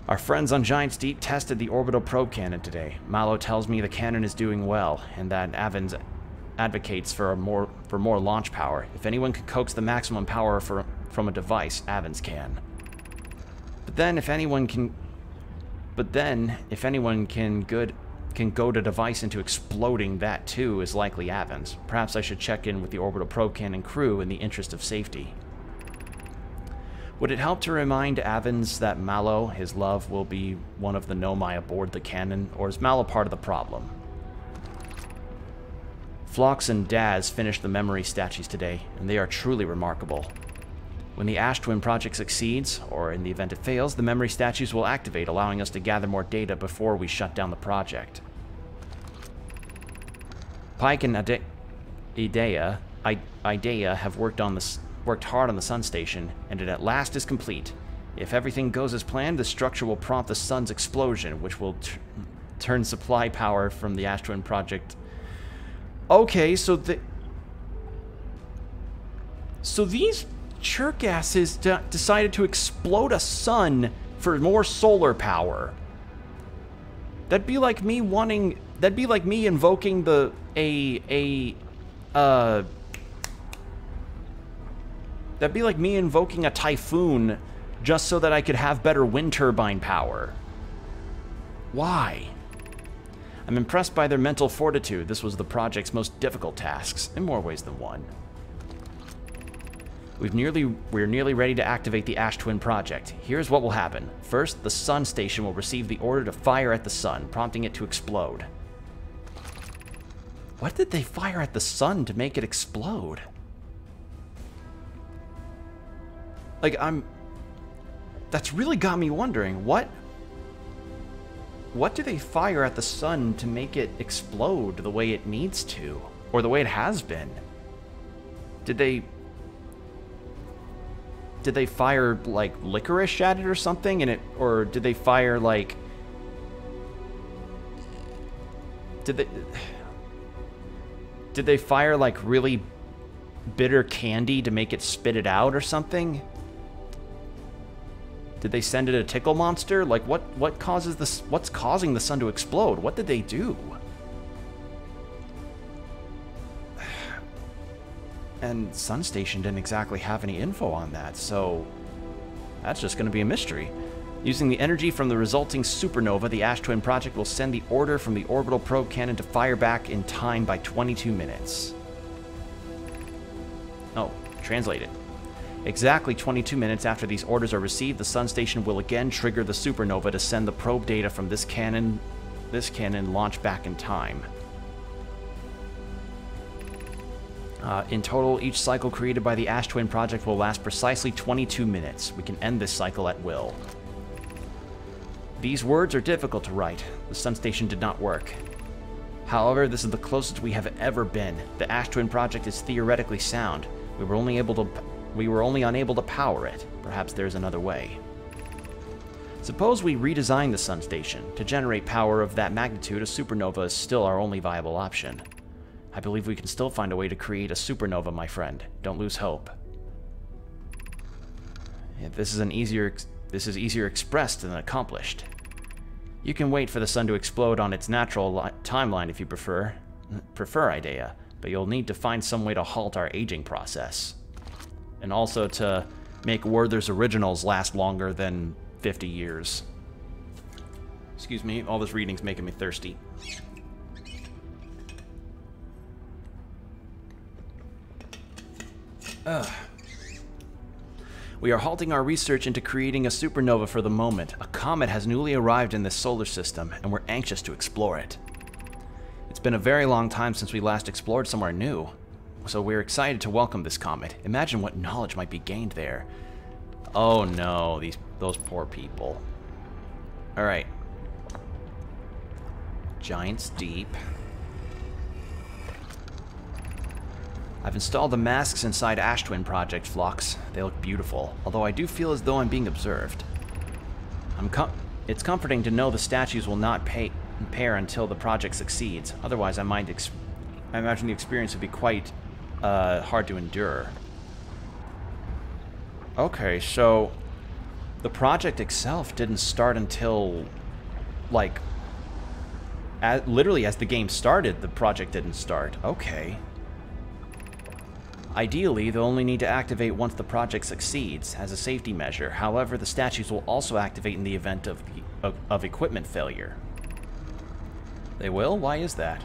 Our friends on Giant's Deep tested the orbital probe cannon today. Malo tells me the cannon is doing well, and that Avens advocates for more launch power. If anyone can coax the maximum power from a device, Avens can. But then if anyone can goad a device into exploding, that too is likely Avens. Perhaps I should check in with the orbital probe cannon crew in the interest of safety. Would it help to remind Avens that Malo, his love, will be one of the Nomai aboard the cannon, or is Malo part of the problem? Phlox and Daz finished the memory statues today, and they are truly remarkable. When the Ash Twin project succeeds, or in the event it fails, the memory statues will activate, allowing us to gather more data before we shut down the project. Pike and Idea have worked hard on the Sun Station, and it at last is complete. If everything goes as planned, the structure will prompt the Sun's explosion, which will turn supply power from the Ash Twin project. Okay, so these jerkasses decided to explode a sun for more solar power. That'd be like me invoking that'd be like me invoking a typhoon just so that I could have better wind turbine power. Why? I'm impressed by their mental fortitude. This was the project's most difficult tasks, in more ways than one. We're nearly ready to activate the Ash Twin project. Here's what will happen. First, the Sun Station will receive the order to fire at the sun, prompting it to explode. What did they fire at the sun to make it explode? Like, that's really got me wondering, what do they fire at the sun to make it explode the way it needs to? Or the way it has been? Did they fire, like, licorice at it or something? Or did they fire, like... Did they fire, like, really bitter candy to make it spit it out or something? Did they send it a tickle monster? Like, what's causing the sun to explode? What did they do? And Sun Station didn't exactly have any info on that, so that's just going to be a mystery. Using the energy from the resulting supernova, the Ash Twin Project will send the order from the orbital probe cannon to fire back in time by 22 minutes. Oh, translated. Exactly 22 minutes after these orders are received, the Sun Station will again trigger the supernova to send the probe data from this cannon launch back in time. In total, each cycle created by the Ash Twin Project will last precisely 22 minutes. We can end this cycle at will. These words are difficult to write. The Sun Station did not work. However, this is the closest we have ever been. The Ash Twin Project is theoretically sound. We were only unable to power it. Perhaps there's another way. Suppose we redesign the Sun Station. To generate power of that magnitude, a supernova is still our only viable option. I believe we can still find a way to create a supernova, my friend. Don't lose hope. Yeah, this is easier expressed than accomplished. You can wait for the sun to explode on its natural timeline if you prefer, Idea, but you'll need to find some way to halt our aging process. And also to make Werther's originals last longer than 50 years. Excuse me, all this reading's making me thirsty. We are halting our research into creating a supernova for the moment. A comet has newly arrived in this solar system, and we're anxious to explore it. It's been a very long time since we last explored somewhere new, so we're excited to welcome this comet. Imagine what knowledge might be gained there. Oh no, those poor people. Alright. Giant's Deep. I've installed the masks inside Ash Twin Project, Phlox. They look beautiful, although I do feel as though I'm being observed. It's comforting to know the statues will not impair until the project succeeds. Otherwise, I imagine the experience would be quite hard to endure. Okay, so the project itself didn't start until, like, literally as the game started, the project didn't start. Okay. Ideally, they'll only need to activate once the project succeeds, as a safety measure. However, the statues will also activate in the event of equipment failure. They will? Why is that?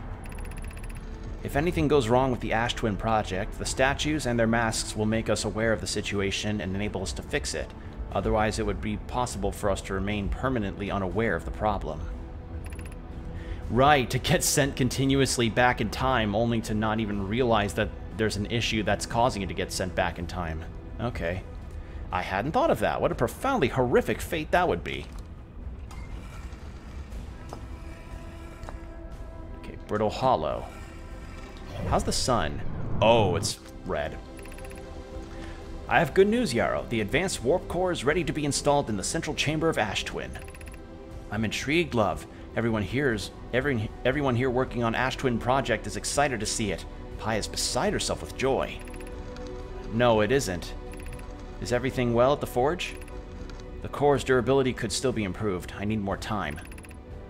If anything goes wrong with the Ash Twin Project, the statues and their masks will make us aware of the situation and enable us to fix it. Otherwise, it would be possible for us to remain permanently unaware of the problem. Right, to get sent continuously back in time only to not even realize that there's an issue that's causing it to get sent back in time. Okay. I hadn't thought of that. What a profoundly horrific fate that would be. Okay, Brittle Hollow. How's the sun? Oh, it's red. I have good news, Yarrow. The advanced warp core is ready to be installed in the central chamber of Ash Twin. I'm intrigued, love. Everyone here working on Ash Twin Project is excited to see it. Pi is beside herself with joy. No, it isn't. Is everything well at the forge? The core's durability could still be improved. I need more time.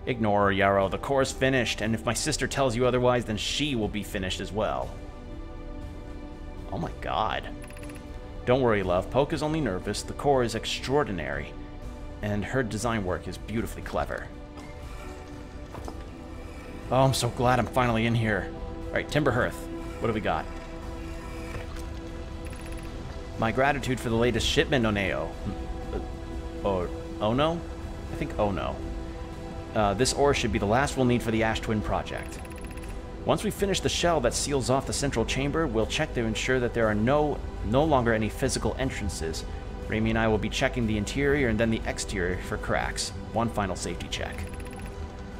Ignore her, Yarrow. The core's finished, and if my sister tells you otherwise, then she will be finished as well. Oh my god. Don't worry, love. Poke is only nervous. The core is extraordinary, and her design work is beautifully clever. Oh, I'm so glad I'm finally in here. Alright, Timber Hearth. What do we got? My gratitude for the latest shipment, Oneo. Ono? I think Ono. This ore should be the last we'll need for the Ash Twin Project. Once we finish the shell that seals off the central chamber, we'll check to ensure that there are no longer any physical entrances. Raimi and I will be checking the interior and then the exterior for cracks. One final safety check.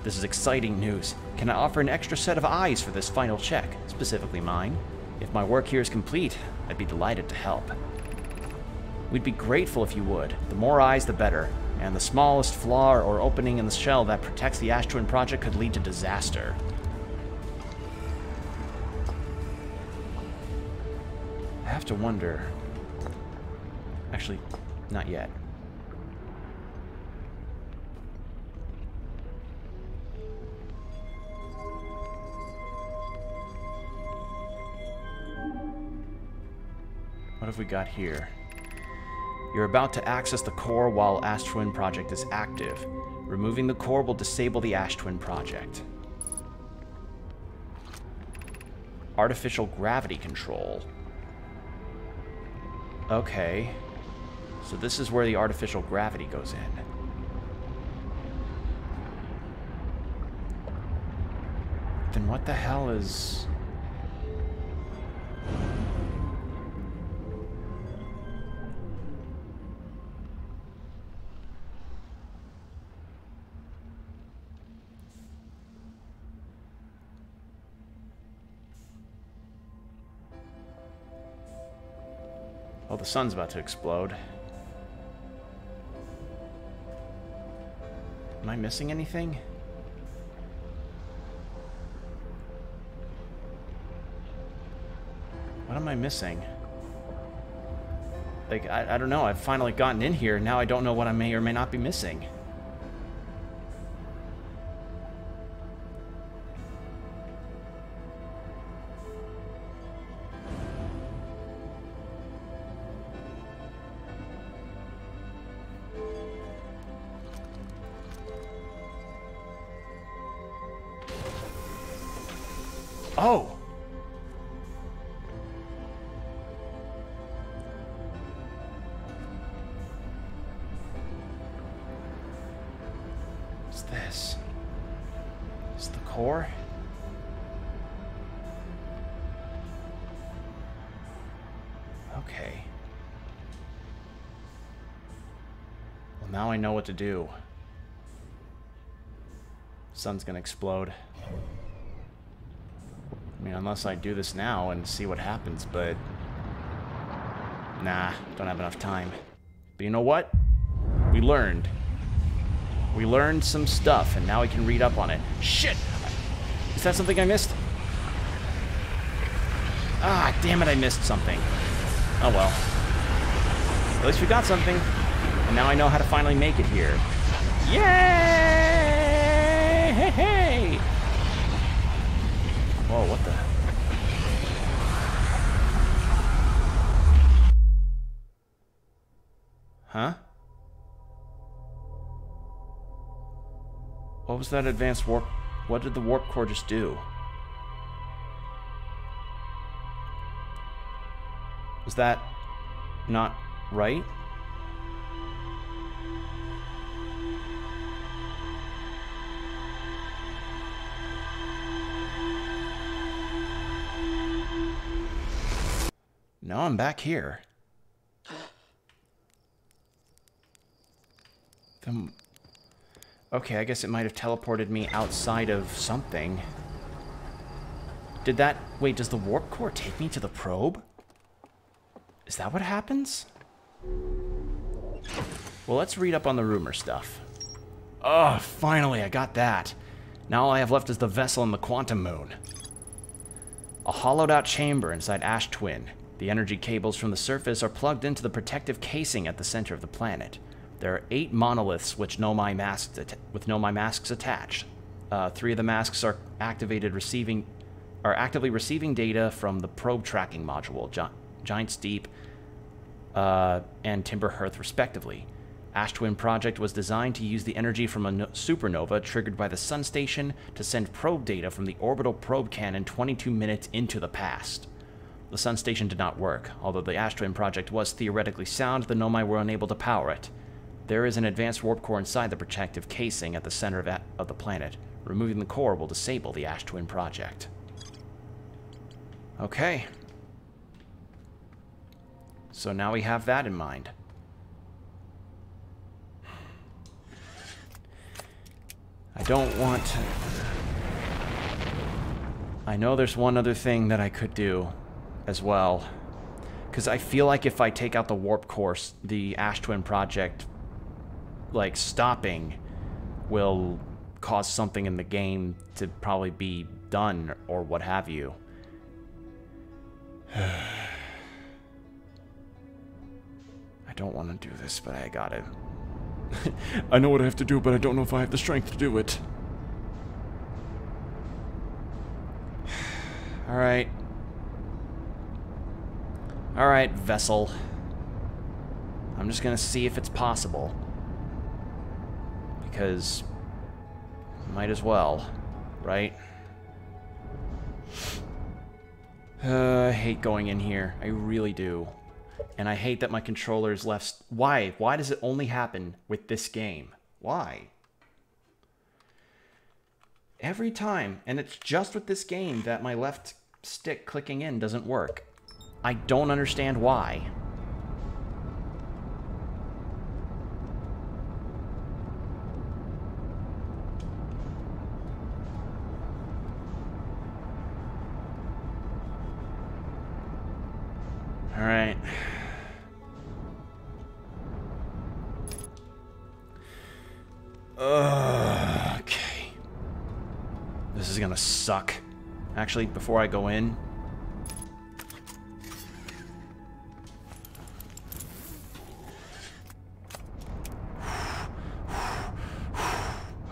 This is exciting news. Can I offer an extra set of eyes for this final check, specifically mine? If my work here is complete, I'd be delighted to help. We'd be grateful if you would. The more eyes, the better. And the smallest flaw or opening in the shell that protects the Ash Twin Project could lead to disaster. I have to wonder... Actually, not yet. What have we got here? You're about to access the core while Ash Twin Project is active. Removing the core will disable the Ash Twin Project. Artificial gravity control. Okay. So this is where the artificial gravity goes in. Then what the hell is... Oh, the sun's about to explode. Am I missing anything? What am I missing? Like, I don't know. I've finally gotten in here. Now I don't know what I may or may not be missing. Oh! What's this? Is the core? Okay. Well, now I know what to do. Sun's gonna explode. I mean, unless I do this now and see what happens, but... Nah, don't have enough time. But you know what? We learned. We learned some stuff, and now we can read up on it. Shit! Is that something I missed? Ah, damn it, I missed something. Oh well. At least we got something. And now I know how to finally make it here. Yay! Hey, hey! Whoa, what the... Huh? What was that advanced warp... What did the warp core just do? Was that not right? No, I'm back here. Then... Okay, I guess it might have teleported me outside of something. Did that... Wait, does the warp core take me to the probe? Is that what happens? Well, let's read up on the rumor stuff. Oh, finally, I got that. Now all I have left is the vessel and the quantum moon. A hollowed-out chamber inside Ash Twin. The energy cables from the surface are plugged into the protective casing at the center of the planet. There are 8 monoliths with Nomai masks attached. 3 of the masks are actively receiving data from the probe tracking module, Giant's Deep and Timber Hearth, respectively. Ash Twin Project was designed to use the energy from a supernova triggered by the Sun Station to send probe data from the orbital probe cannon 22 minutes into the past. The Sun Station did not work. Although the Ash Twin Project was theoretically sound, the Nomai were unable to power it. There is an advanced warp core inside the protective casing at the center of the planet. Removing the core will disable the Ash Twin Project. Okay. So now we have that in mind. I don't want to... I know there's one other thing that I could do as well. Because I feel like if I take out the warp course, the Ash Twin Project, like, stopping will cause something in the game to probably be done or what have you. I don't want to do this, but I got it. I know what I have to do, but I don't know if I have the strength to do it. Alright. Alright, vessel. I'm just gonna see if it's possible. Because... might as well, right? I hate going in here. I really do. And I hate that my controller is left... Why? Why does it only happen with this game? Why? Every time, and it's just with this game that my left stick clicking in doesn't work. I don't understand why. All right. Okay. This is gonna suck. Actually, before I go in...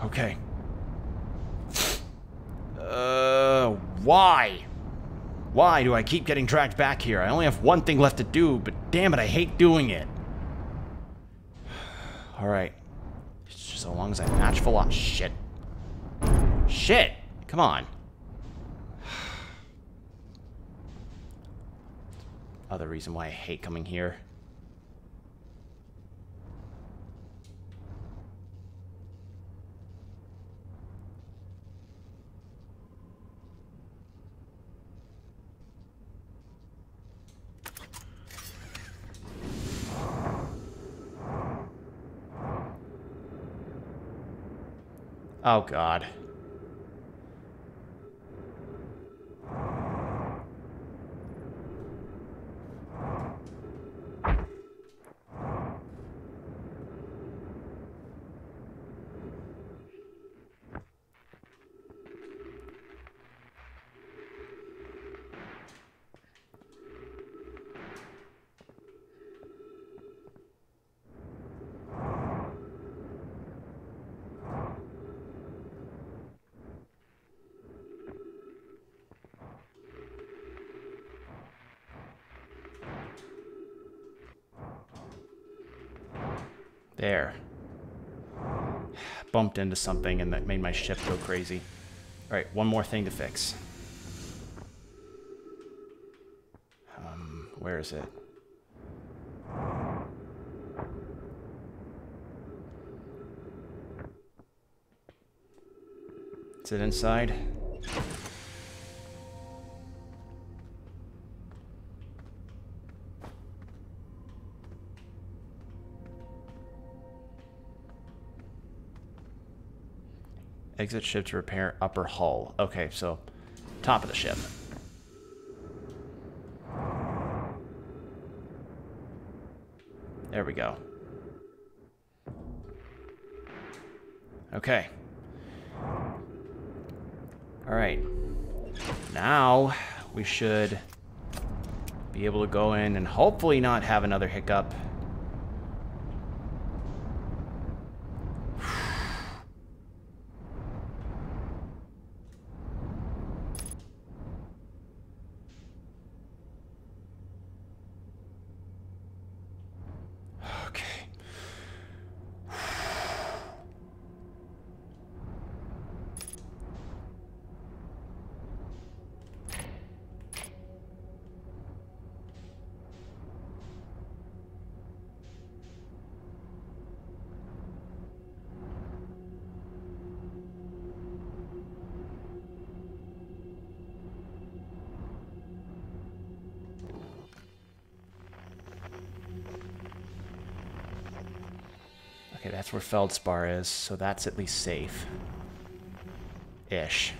Okay. Why? Why do I keep getting dragged back here? I only have one thing left to do, but damn it, I hate doing it. Alright. Just so long as I match velocity. Shit. Shit! Come on. Other reason why I hate coming here. Oh, God. There. Bumped into something and that made my ship go crazy. Alright, one more thing to fix. Where is it? Is it inside? Exit ship to repair upper hull. Okay, so top of the ship. There we go. Okay. All right. Now we should be able to go in and hopefully not have another hiccup. Okay, that's where Feldspar is, so that's at least safe. Ish.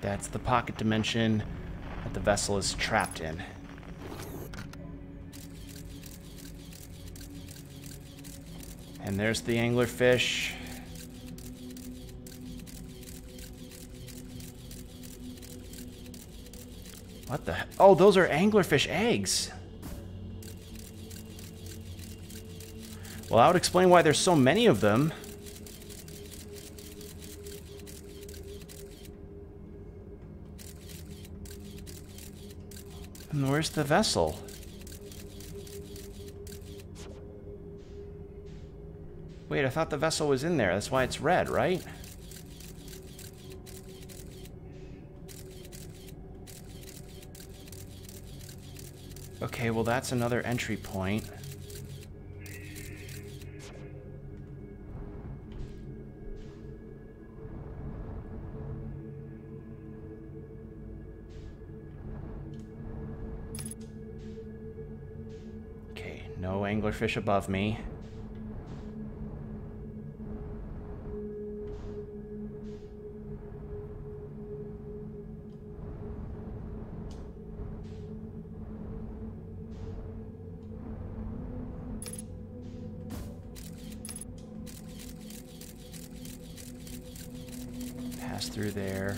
That's the pocket dimension that the vessel is trapped in. And there's the anglerfish. What the heck? Oh, those are anglerfish eggs. Well, that would explain why there's so many of them. And where's the vessel? Wait, I thought the vessel was in there. That's why it's red, right? Okay, well that's another entry point. Okay, no anglerfish above me. Through there.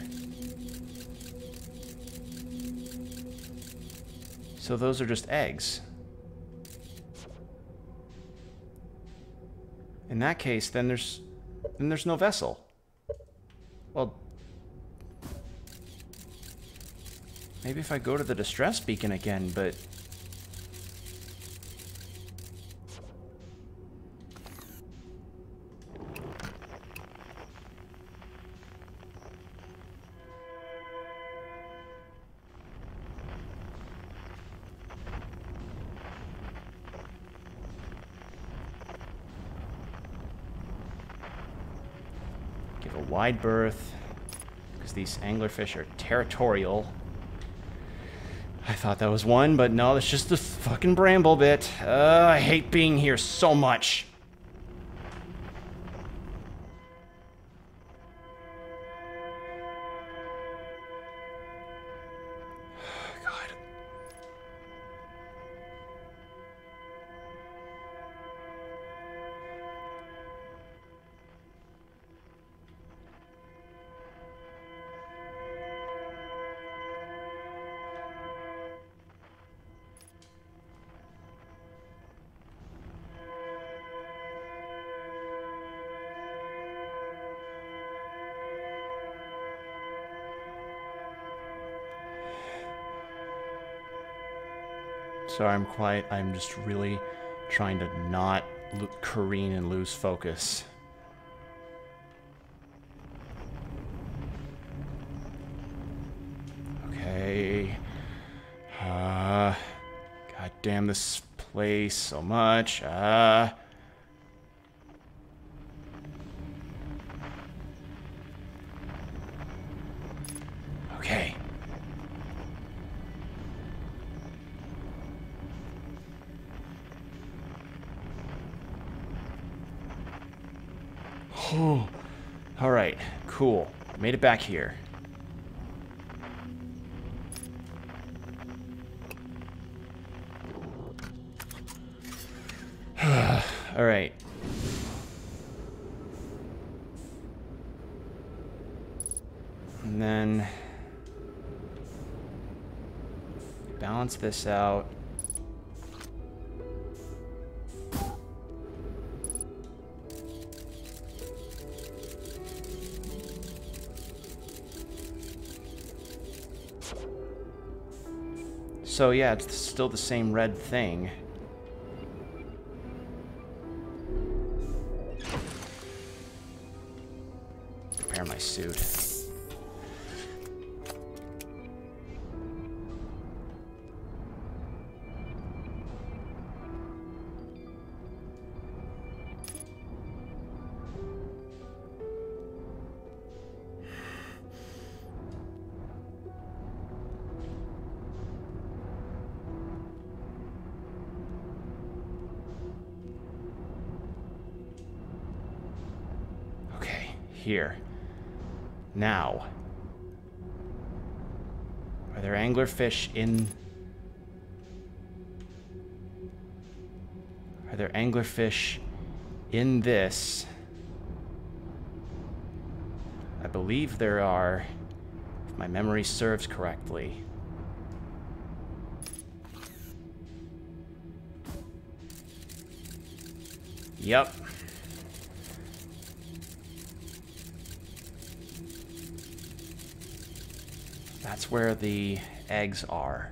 So those are just eggs. In that case, then there's no vessel. Well, maybe if I go to the distress beacon again, but wide berth, because these anglerfish are territorial. I thought that was one, but no, it's just the fucking bramble bit. I hate being here so much. God. Sorry, I'm quiet. I'm just really trying to not careen and lose focus. Okay. God damn this place so much. Okay. Oh, all right, cool. Made it back here. All right. And then balance this out. So yeah, it's still the same red thing. Prepare my suit. Here. Now. Are there anglerfish in... Are there anglerfish in this? I believe there are, if my memory serves correctly. Yep. That's where the eggs are.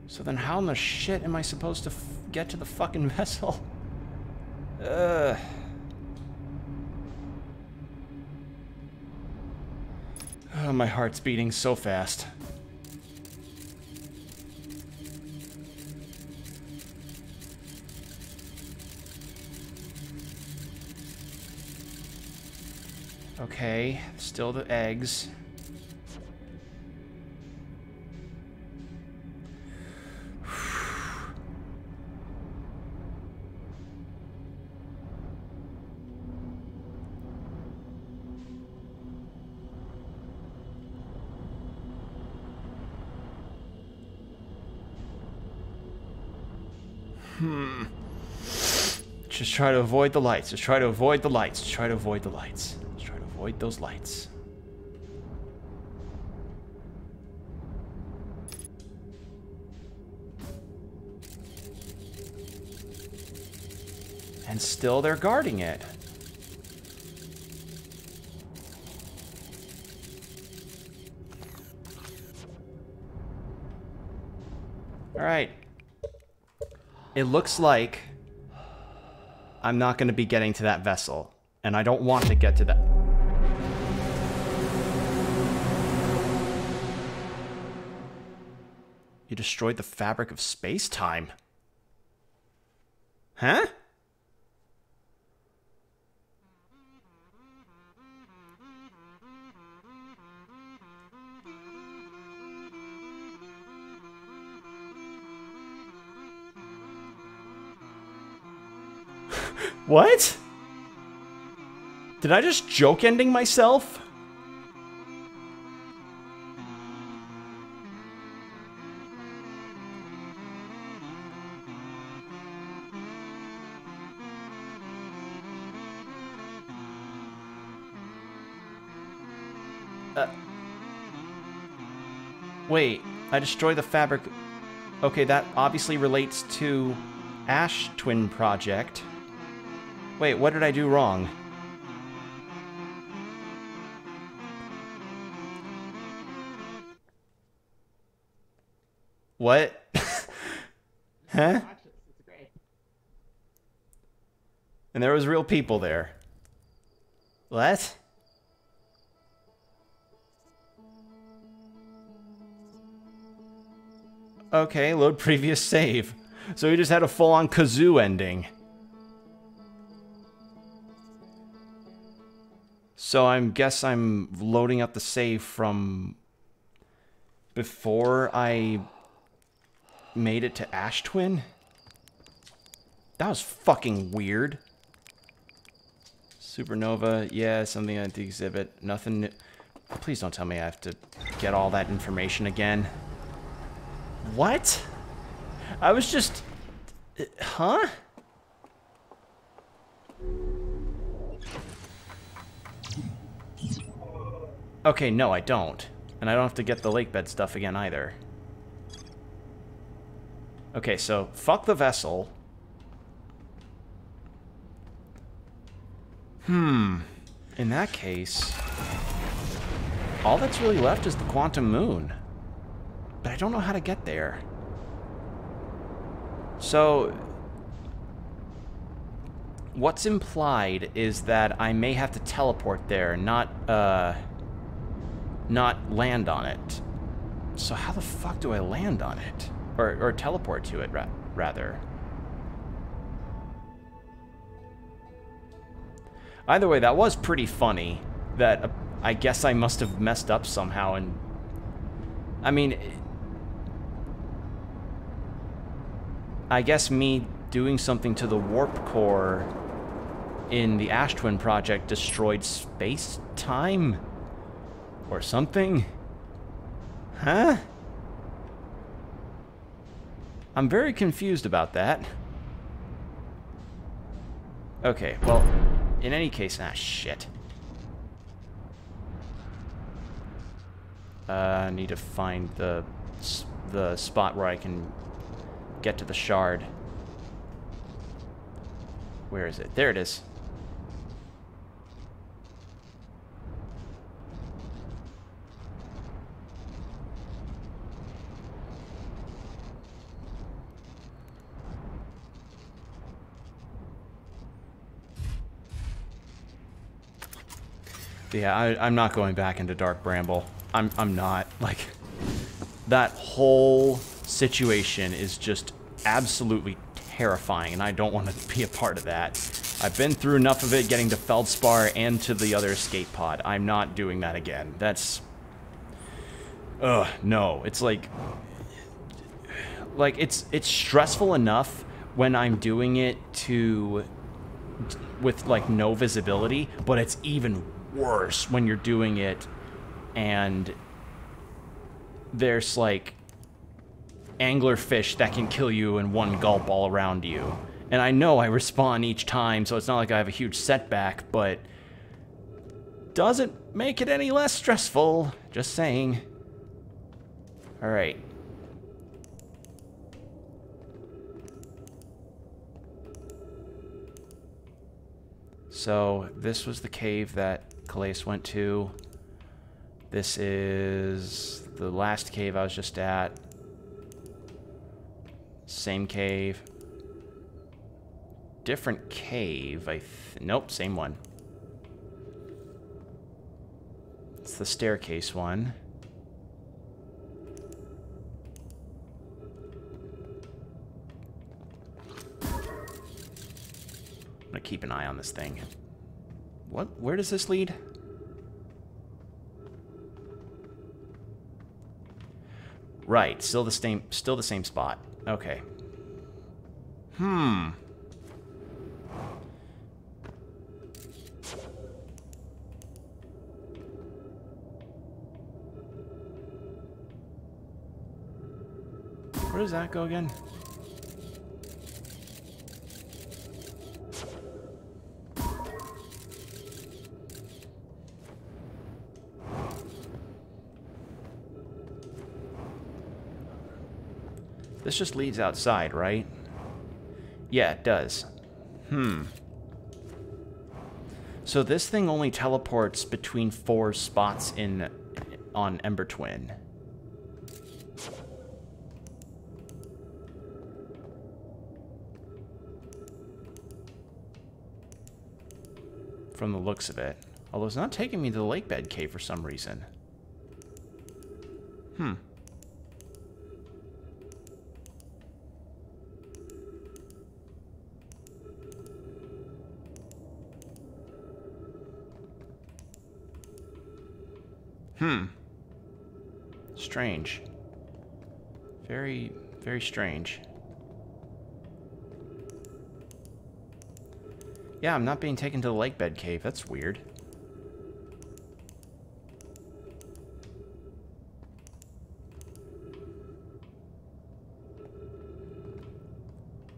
So then how in the shit am I supposed to get to the fucking vessel? Oh, my heart's beating so fast. Okay, still the eggs. Just try to avoid the lights. Just try to avoid the lights. Just try to avoid the lights. Just try to avoid those lights. And still they're guarding it. All right. It looks like I'm not going to be getting to that vessel, and I don't want to get to that. You destroyed the fabric of space-time. Huh? What? Did I just joke ending myself? Wait, I destroyed the fabric. Okay, that obviously relates to Ash Twin Project. Wait, what did I do wrong? What? Huh? And there was real people there. What? Okay, load previous save. So we just had a full-on kazoo ending. So I guess I'm loading up the save from before I made it to Ash Twin? That was fucking weird. Supernova, yeah, something at the exhibit. Nothing. Please don't tell me I have to get all that information again. What? I was just... Huh? Okay, no, I don't. And I don't have to get the lake bed stuff again either. Okay, so fuck the vessel. In that case, all that's really left is the quantum moon. But I don't know how to get there. So, what's implied is that I may have to teleport there, not land on it. So how the fuck do I land on it? Or teleport to it, rather. Either way, that was pretty funny. That I guess I must have messed up somehow, and... I mean... I guess me doing something to the warp core in the Ash Twin project destroyed space-time? Or something? Huh? I'm very confused about that. Okay, well, in any case... Ah, shit. I need to find the spot where I can get to the shard. Where is it? There it is. Yeah, I'm not going back into Dark Bramble. I'm not. Like, that whole situation is just absolutely terrifying, and I don't want to be a part of that. I've been through enough of it getting to Feldspar and to the other escape pod. I'm not doing that again. That's... Ugh, no. It's like... Like, it's stressful enough when I'm doing it with, like, no visibility, but it's even worse when you're doing it and there's like anglerfish that can kill you in one gulp all around you. And I know I respawn each time, so it's not like I have a huge setback, but doesn't make it any less stressful. Just saying. Alright. So, this was the cave that Calais went to. This is the last cave I was just at. Same cave. Different cave, nope, same one. It's the staircase one. I'm gonna keep an eye on this thing. What? Where does this lead? Right, still the same spot. Okay. Where does that go again? This just leads outside, right? Yeah, it does. So this thing only teleports between 4 spots on Ember Twin. From the looks of it. Although it's not taking me to the lake bed cave for some reason. Strange. Very, very strange. Yeah, I'm not being taken to the lake bed cave. That's weird.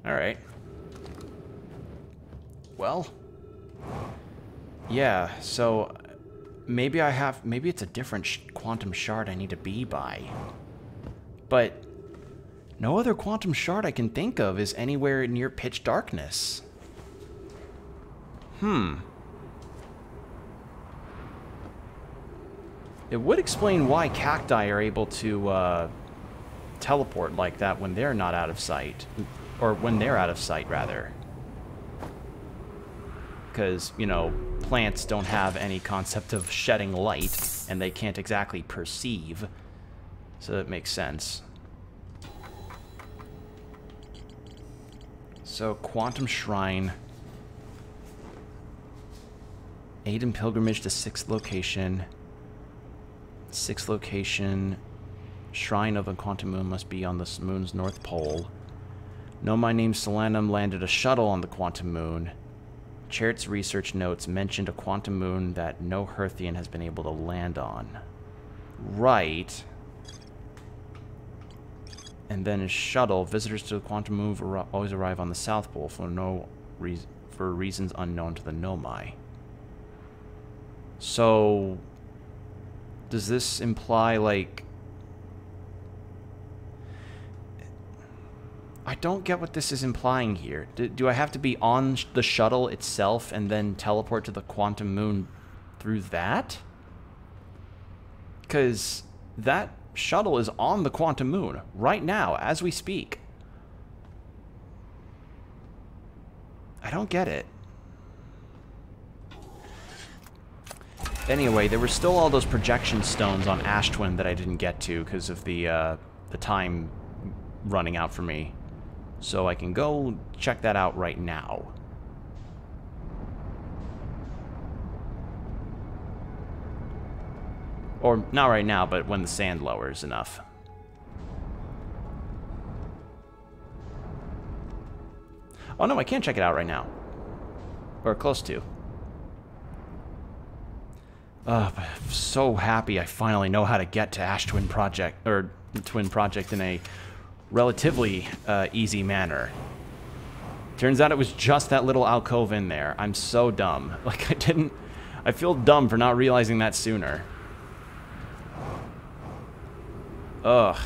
Alright. Well. Yeah, so... Maybe it's a different quantum shard I need to be by. But no other quantum shard I can think of is anywhere near pitch darkness. It would explain why cacti are able to teleport like that when they're not out of sight. Or when they're out of sight, rather. Because, you know, plants don't have any concept of shedding light, and they can't exactly perceive. So that makes sense. So, Quantum Shrine. Aid in pilgrimage to 6th location. 6th location. Shrine of the Quantum Moon must be on the moon's north pole. Know my name, Solanum, landed a shuttle on the Quantum Moon. Chaird's research notes mentioned a quantum moon that no Hearthian has been able to land on. Right. And then his shuttle, visitors to the quantum moon always arrive on the South Pole for reasons unknown to the Nomai. So, does this imply, like... I don't get what this is implying here. Do I have to be on the shuttle itself and then teleport to the quantum moon through that? Because that shuttle is on the quantum moon right now, as we speak. I don't get it. Anyway, there were still all those projection stones on Ash Twin that I didn't get to because of the time running out for me. So I can go check that out right now. Or not right now, but when the sand lowers enough. Oh no, I can't check it out right now. Or close to. But I'm so happy I finally know how to get to Ash Twin Project, or Twin Project in a relatively easy manner. Turns out it was just that little alcove in there. I'm so dumb. Like, I feel dumb for not realizing that sooner. Ugh.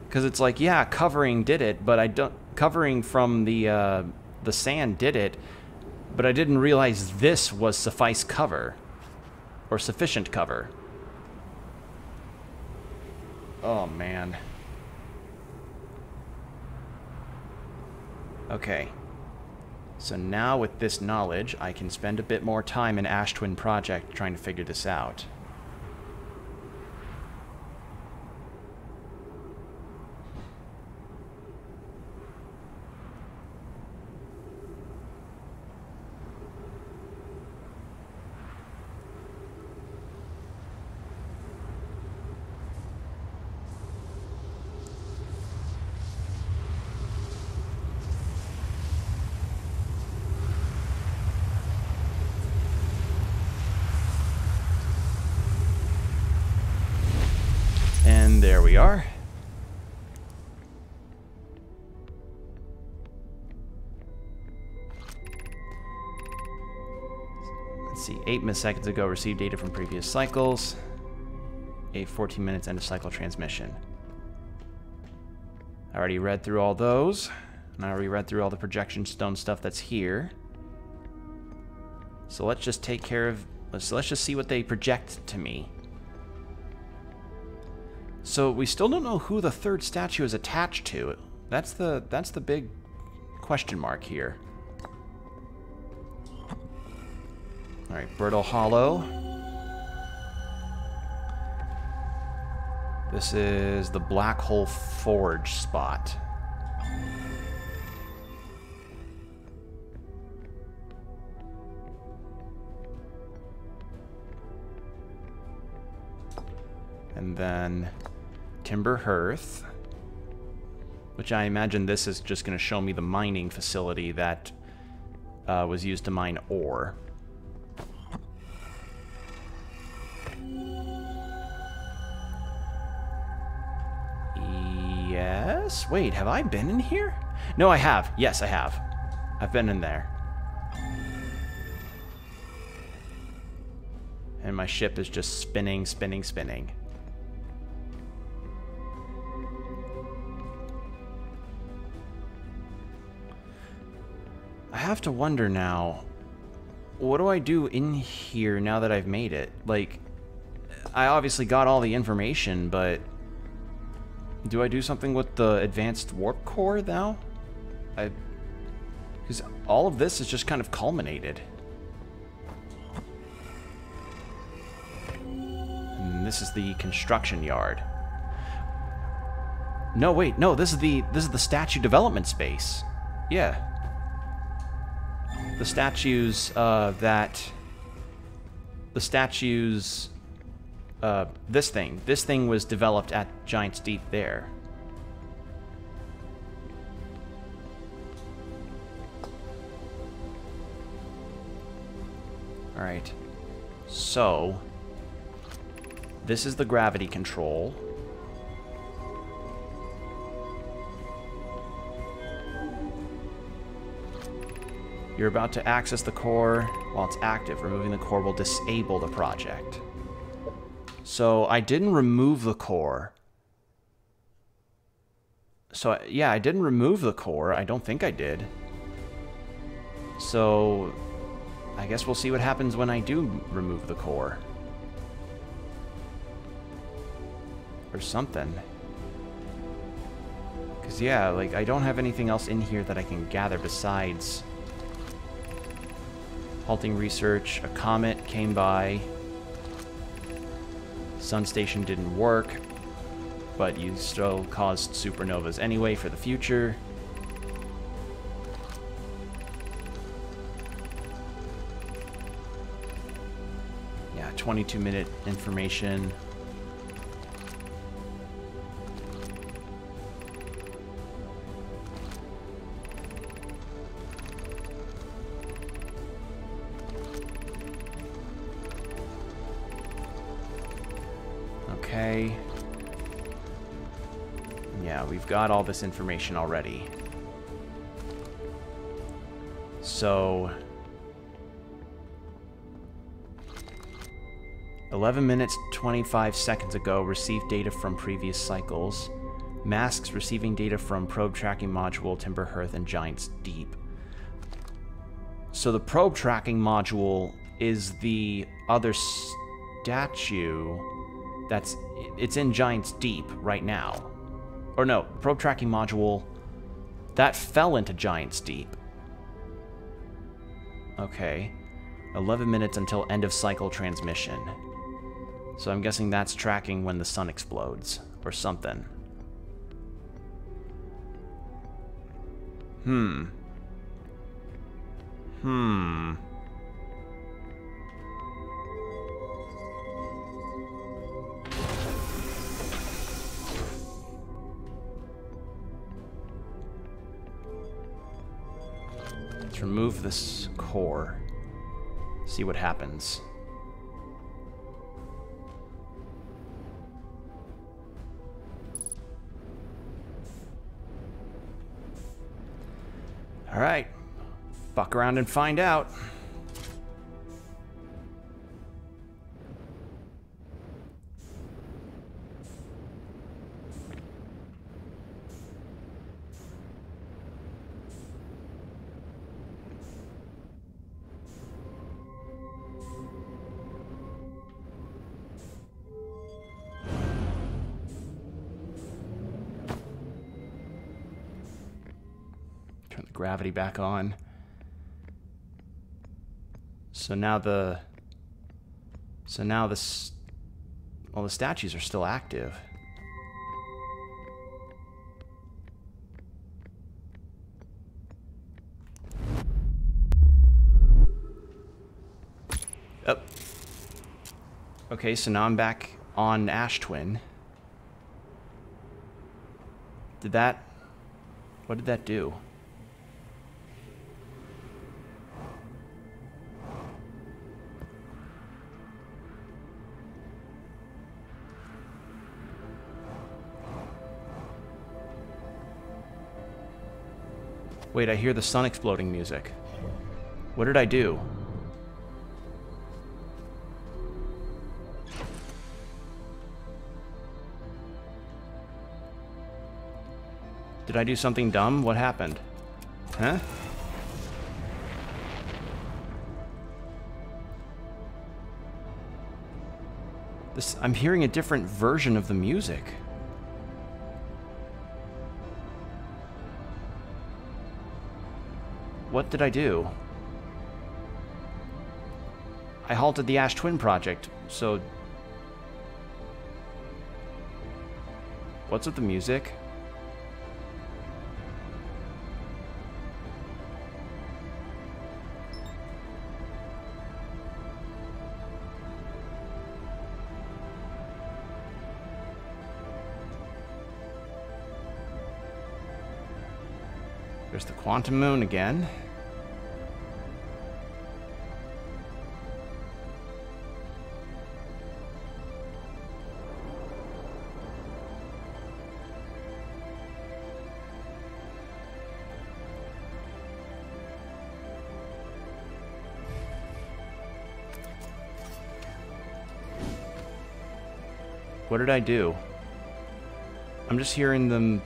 Because it's like, yeah, covering did it, but I don't... Covering from the sand did it, but I didn't realize this was suffice cover. Or sufficient cover. Oh, man. Okay. So now with this knowledge, I can spend a bit more time in Ash Twin Project trying to figure this out. And there we are. Let's see, 8 milliseconds ago, received data from previous cycles. 14 minutes, end of cycle transmission. I already read through all those. And I already read through all the projection stone stuff that's here. So let's just take care of... let's just see what they project to me. So we still don't know who the third statue is attached to. That's the big question mark here. All right, Brittle Hollow. This is the Black Hole Forge spot. And then Timber Hearth, which I imagine this is just going to show me the mining facility that was used to mine ore. Yes? Wait, have I been in here? No, I have. Yes, I have. I've been in there. And my ship is just spinning, spinning, spinning. I have to wonder now, what do I do in here now that I've made it? Like, I obviously got all the information, but do I do something with the advanced warp core now? Because all of this is just kind of culminated. And this is the construction yard. No, wait, no, this is the statue development space. Yeah. The statues this thing was developed at Giant's Deep there. Alright. So, this is the gravity control. You're about to access the core while it's active. Removing the core will disable the project. So, I didn't remove the core. So, yeah, I didn't remove the core. I don't think I did. So, I guess we'll see what happens when I do remove the core. Or something. Because, yeah, like, I don't have anything else in here that I can gather besides... halting research. A comet came by. Sun station didn't work. But you still caused supernovas anyway for the future. Yeah, 22-minute information. Okay. Yeah, we've got all this information already. So... 11 minutes, 25 seconds ago, received data from previous cycles. Masks receiving data from probe tracking module, Timber Hearth, and Giant's Deep. So the probe tracking module is the other statue it's in Giant's Deep right now. Or no, probe tracking module, that fell into Giant's Deep. Okay. 11 minutes until end of cycle transmission. So I'm guessing that's tracking when the sun explodes, or something. Let's remove this core. See what happens. Alright. Fuck around and find out. Turn the gravity back on. So now the statues are still active. Oh. Okay, so now I'm back on Ash Twin. What did that do? Wait, I hear the sun exploding music. What did I do? Did I do something dumb? What happened? Huh? I'm hearing a different version of the music. What did I do? I halted the Ash Twin project, so... What's with the music? There's the quantum moon again. What did I do? I'm just hearing them...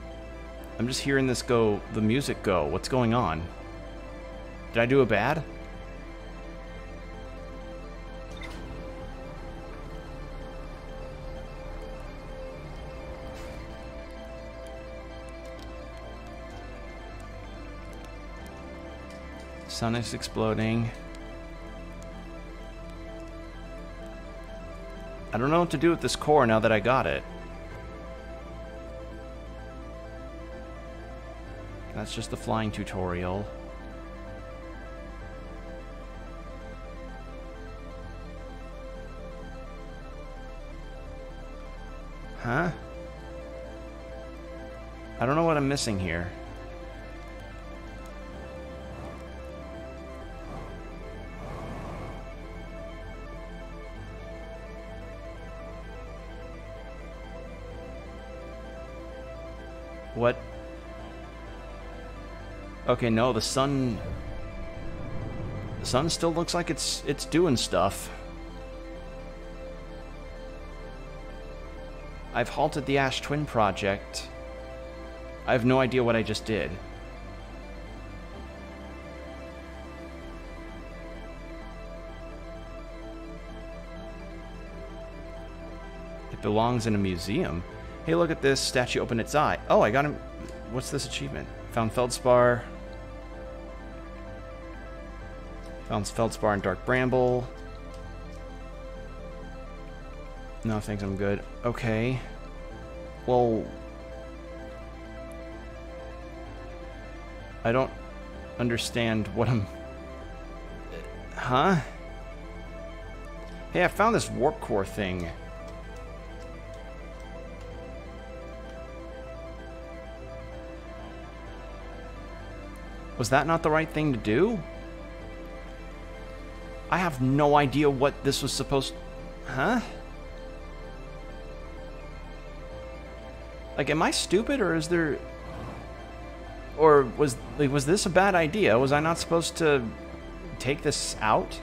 I'm just hearing this go... the music go. What's going on? Did I do a bad? Sun is exploding. I don't know what to do with this core now that I got it. That's just the flying tutorial. Huh? I don't know what I'm missing here. What? Okay, no, the sun still looks like it's doing stuff. I've halted the Ash Twin project. I have no idea what I just did. It belongs in a museum. Hey, look at this. Statue opened its eye. Oh, I got him. What's this achievement? Found Feldspar. Found Feldspar and Dark Bramble. No, thanks, I'm good. Okay. Well... I don't understand what I'm... Huh? Hey, I found this warp core thing. Was that not the right thing to do? I have no idea what this was supposed... Huh? Like, am I stupid, or is there... Or was this a bad idea? Was I not supposed to take this out?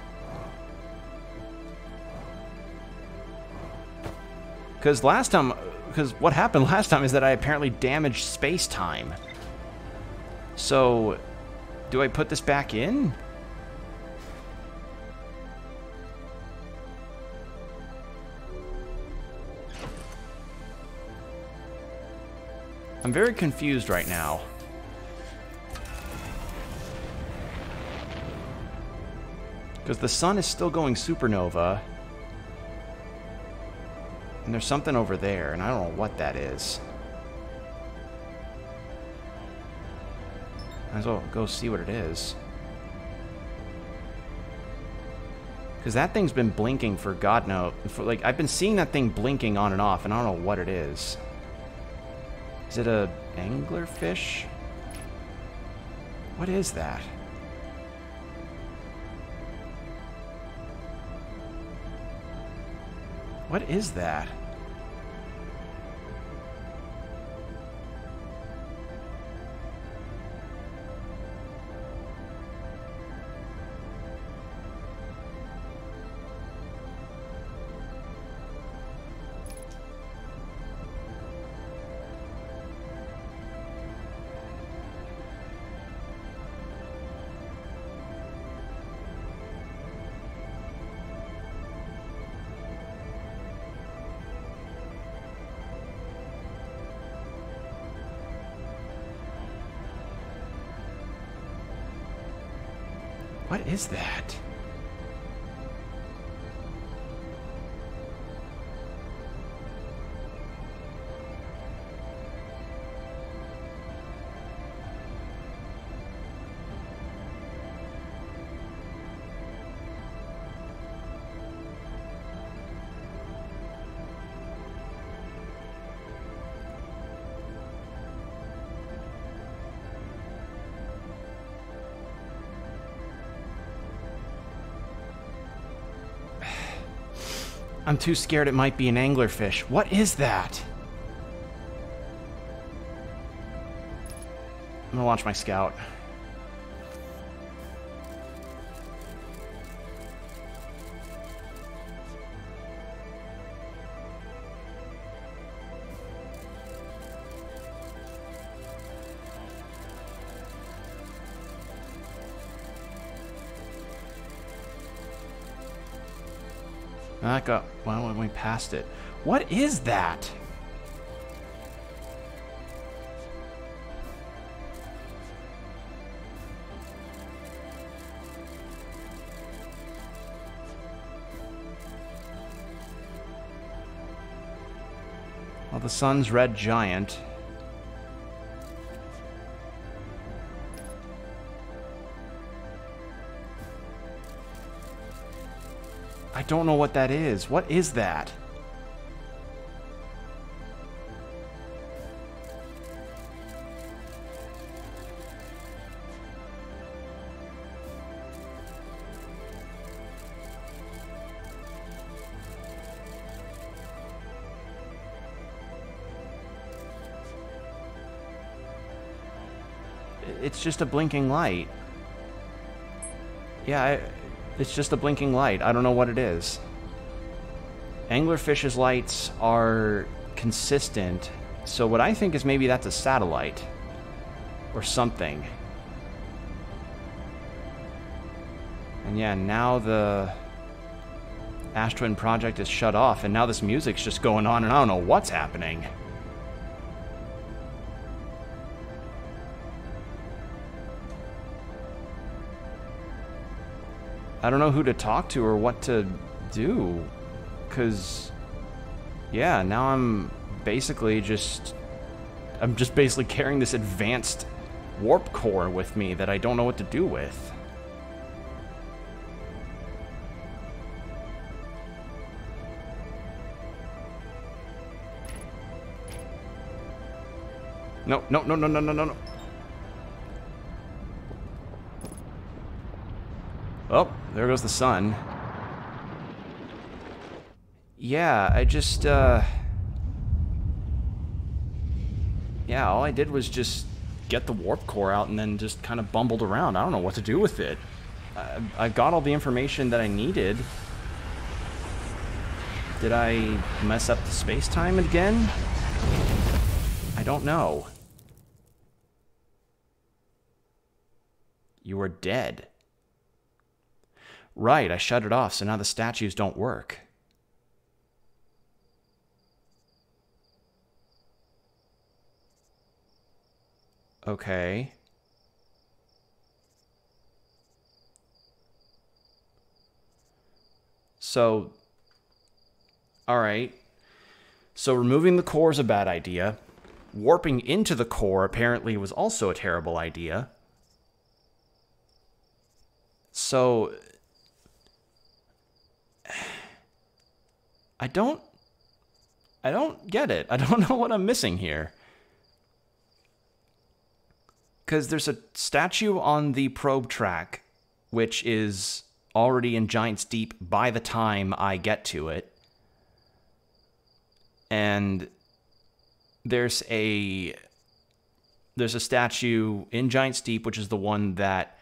Because what happened last time is that I apparently damaged space-time. So... do I put this back in? I'm very confused right now. Because the sun is still going supernova. And there's something over there, and I don't know what that is. Might as well go see what it is. Because that thing's been blinking for God knows. Like, I've been seeing that thing blinking on and off, and I don't know what it is. Is it a anglerfish? What is that? What is that? What is that? I'm too scared it might be an anglerfish. What is that? I'm gonna launch my scout. That got... Well, we went past it. What is that? Well, the sun's red giant. I don't know what that is. What is that? It's just a blinking light. Yeah, it's just a blinking light. I don't know what it is. Anglerfish's lights are consistent, so what I think is maybe that's a satellite. Or something. And yeah, now the Ash Twin project is shut off, and now this music's just going on, and I don't know what's happening. I don't know who to talk to or what to do, because, yeah, now I'm just basically carrying this advanced warp core with me that I don't know what to do with. No, no, no, no, no, no, no, no. Oh, there goes the sun. Yeah, I just, yeah, all I did was just get the warp core out and then just kind of bumbled around. I don't know what to do with it. I got all the information that I needed. Did I mess up the space-time again? I don't know. You are dead. Right, I shut it off, so now the statues don't work. Okay. So, alright. So removing the core is a bad idea. Warping into the core apparently was also a terrible idea. So... I don't get it. I don't know what I'm missing here. Because there's a statue on the probe track, which is already in Giant's Deep by the time I get to it. And there's a statue in Giant's Deep, which is the one that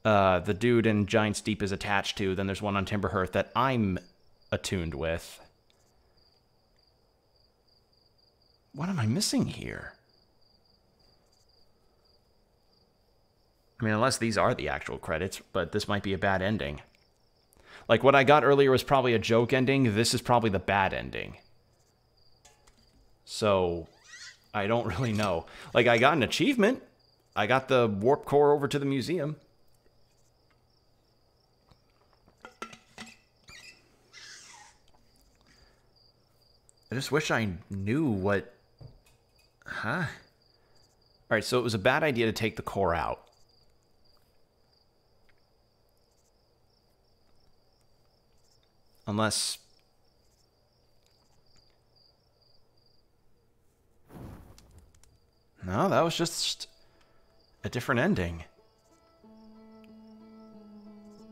the dude in Giant's Deep is attached to. Then there's one on Timberhearth that I'm attuned with. What am I missing here? I mean, unless these are the actual credits, but this might be a bad ending. Like, what I got earlier was probably a joke ending. This is probably the bad ending. So, I don't really know. Like, I got an achievement. I got the warp core over to the museum. I just wish I knew what... Huh? Alright, so it was a bad idea to take the core out. Unless... No, that was just a different ending.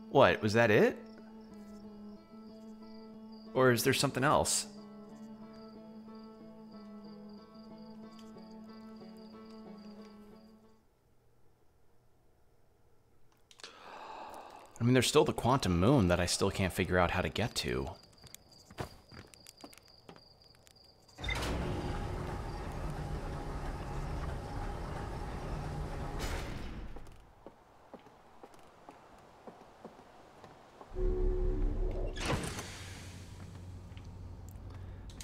What, was that it? Or is there something else? I mean, there's still the quantum moon that I still can't figure out how to get to.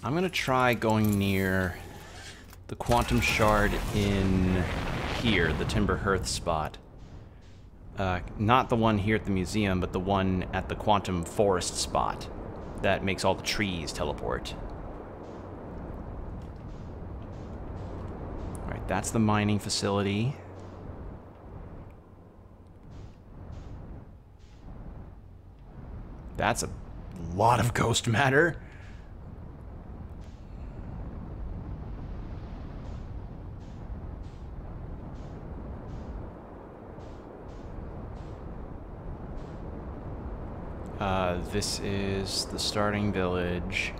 I'm gonna try going near the quantum shard in here, the Timber Hearth spot. Not the one here at the museum, but the one at the quantum forest spot that makes all the trees teleport. Alright, that's the mining facility. That's a lot of ghost matter. This is the starting village.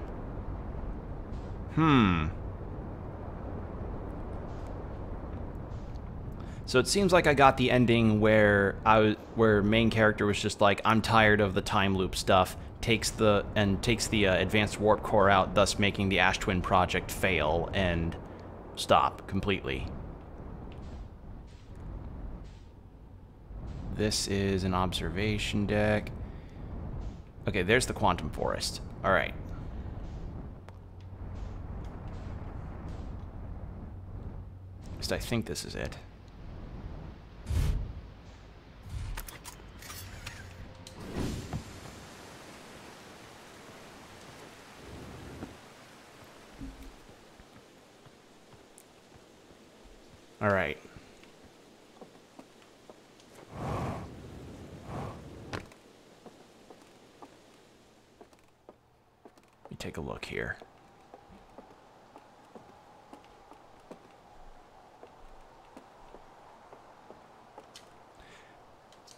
So it seems like I got the ending where where main character was just like, I'm tired of the time loop stuff, takes the advanced warp core out, thus making the Ash Twin project fail and stop completely. This is an observation deck. Okay, there's the quantum forest. All right. At least I think this is it. All right. Let me take a look here.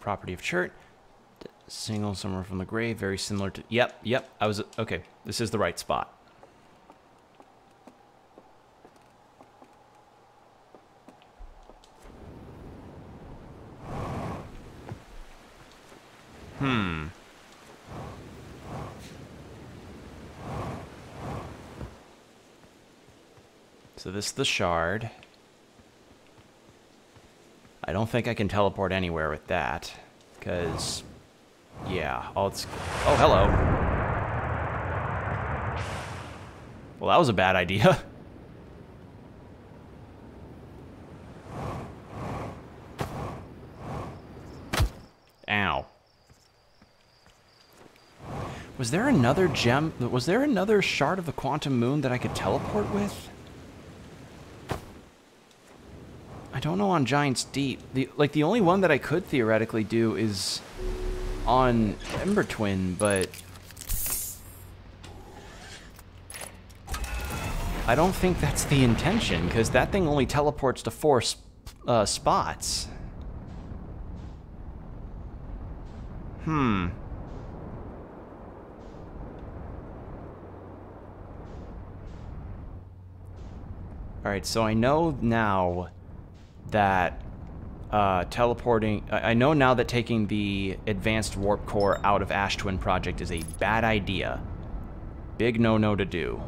Property of church. Single somewhere from the grave. Very similar to... Yep. I was... Okay, this is the right spot. So this is the shard. I don't think I can teleport anywhere with that, because, yeah, oh, hello. Well, that was a bad idea. Ow. Was there another gem? Was there another shard of the quantum moon that I could teleport with? I don't know on Giant's Deep. The only one that I could theoretically do is on Ember Twin, but I don't think that's the intention, because that thing only teleports to 4 spots. Alright, so I know now that teleporting... I know now that taking the advanced warp core out of Ash Twin Project is a bad idea. Big no-no to do.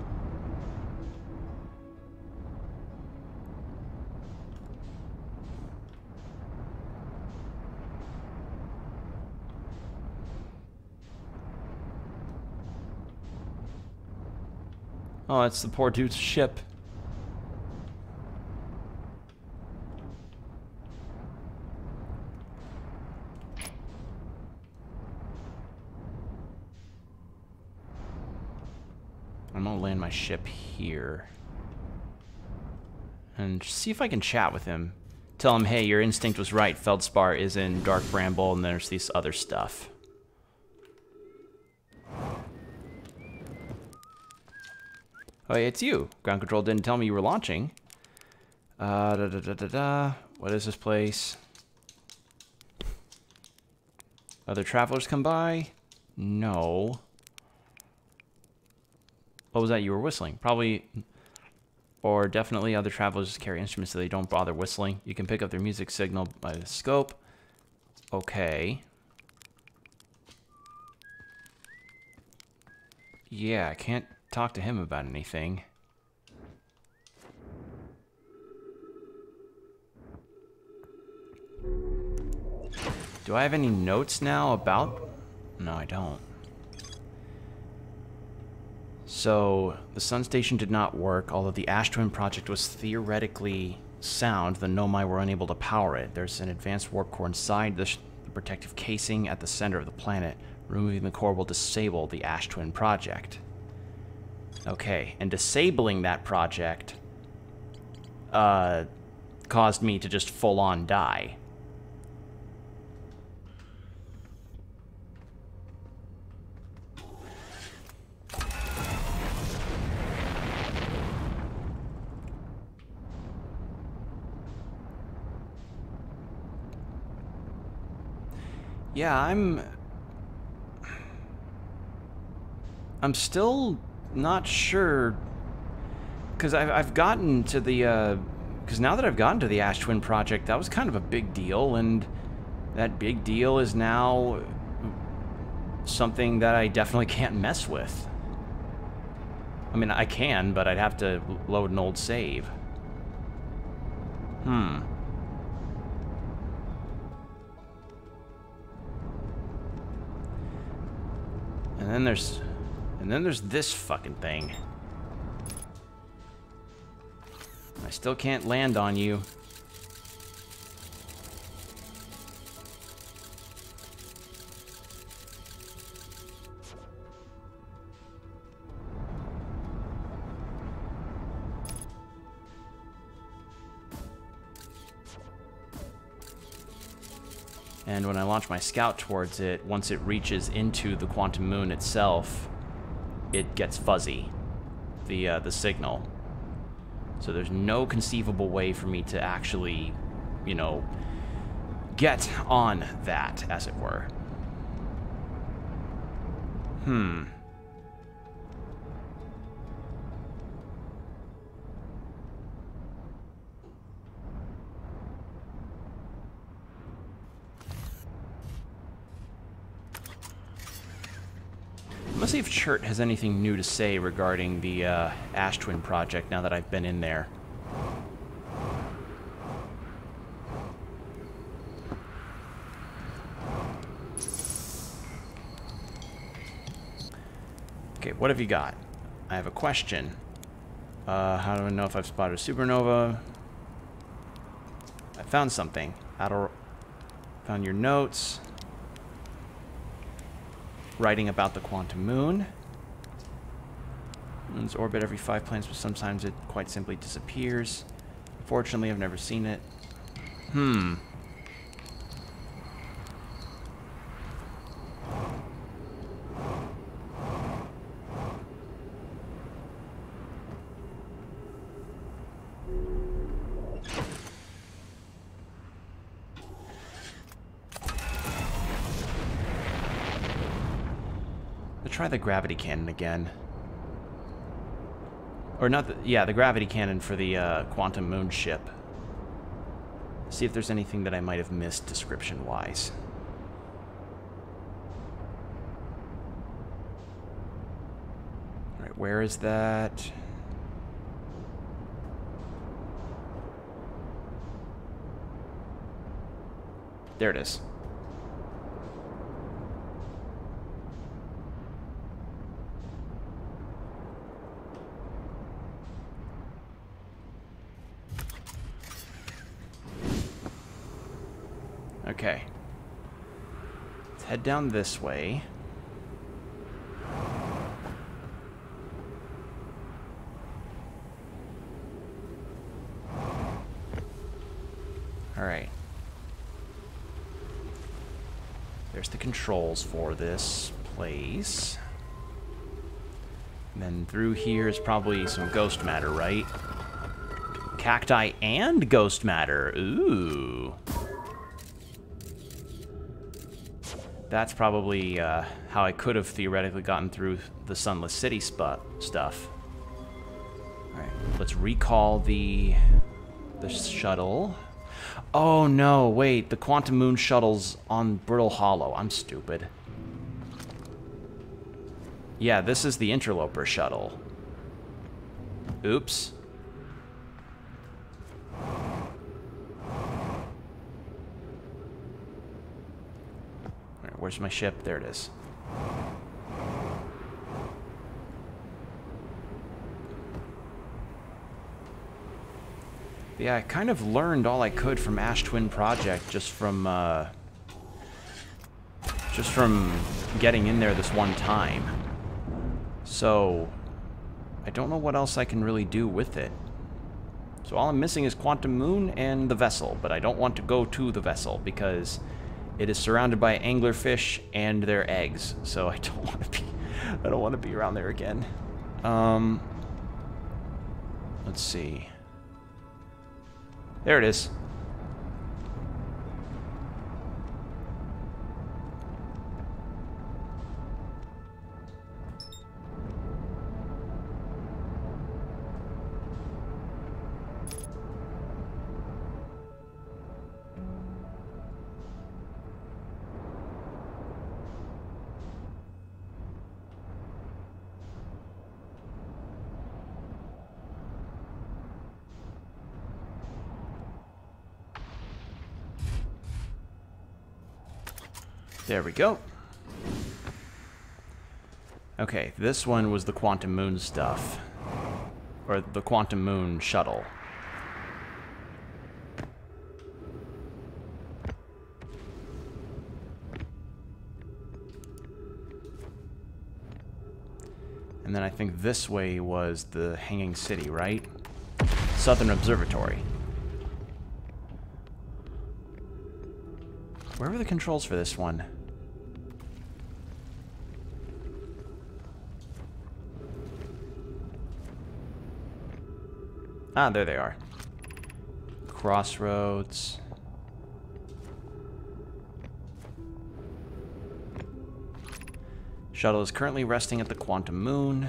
Oh, it's the poor dude's ship. I'm gonna land my ship here. And see if I can chat with him. Tell him, hey, your instinct was right. Feldspar is in Dark Bramble, and there's this other stuff. Oh, hey, it's you. Ground Control didn't tell me you were launching. What is this place? Other travelers come by? No. What was that you were whistling? Probably, or definitely other travelers just carry instruments so they don't bother whistling. You can pick up their music signal by the scope. Okay. Yeah, I can't talk to him about anything. Do I have any notes now about... No, I don't. So, the Sun Station did not work, although the Ash Twin project was theoretically sound, the Nomai were unable to power it. There's an advanced warp core inside the protective casing at the center of the planet. Removing the core will disable the Ash Twin project. Okay, and disabling that project caused me to just full-on die. Yeah, I'm still not sure, because I've gotten to the, because now that I've gotten to the Ash Twin project, that was kind of a big deal, and that big deal is now something that I definitely can't mess with. I mean, I can, but I'd have to load an old save. And then there's this fucking thing. I still can't land on you. And when I launch my scout towards it, once it reaches into the quantum moon itself, it gets fuzzy, the signal. So there's no conceivable way for me to actually, you know, get on that, as it were. Let's see if Chert has anything new to say regarding the Ash Twin project now that I've been in there. Okay, what have you got? I have a question. How do I know if I've spotted a supernova? I found something. Found your notes. Writing about the quantum moon. Moon's orbit every 5 planets, but sometimes it quite simply disappears. Unfortunately, I've never seen it. Try the gravity cannon again. Or not the, yeah, the gravity cannon for the quantum moon ship. See if there's anything that I might have missed description-wise. Alright, where is that? There it is. Okay. Let's head down this way. Alright. There's the controls for this place. And then through here is probably some ghost matter, right? Cacti and ghost matter. Ooh. That's probably how I could have theoretically gotten through the Sunless City stuff. Alright, let's recall the shuttle. Oh no, wait, the Quantum Moon shuttle's on Brittle Hollow. I'm stupid. Yeah, this is the Interloper shuttle. Oops. Where's my ship? There it is. Yeah, I kind of learned all I could from Ash Twin Project just from getting in there this one time. So, I don't know what else I can really do with it. So all I'm missing is Quantum Moon and the vessel, but I don't want to go to the vessel because it is surrounded by anglerfish and their eggs. So I don't want to be around there again. Let's see. There it is. There we go. Okay, this one was the Quantum Moon stuff. Or the Quantum Moon shuttle. And then I think this way was the Hanging City, right? Southern Observatory. Where were the controls for this one? Ah, there they are. Crossroads. Shuttle is currently resting at the Quantum Moon.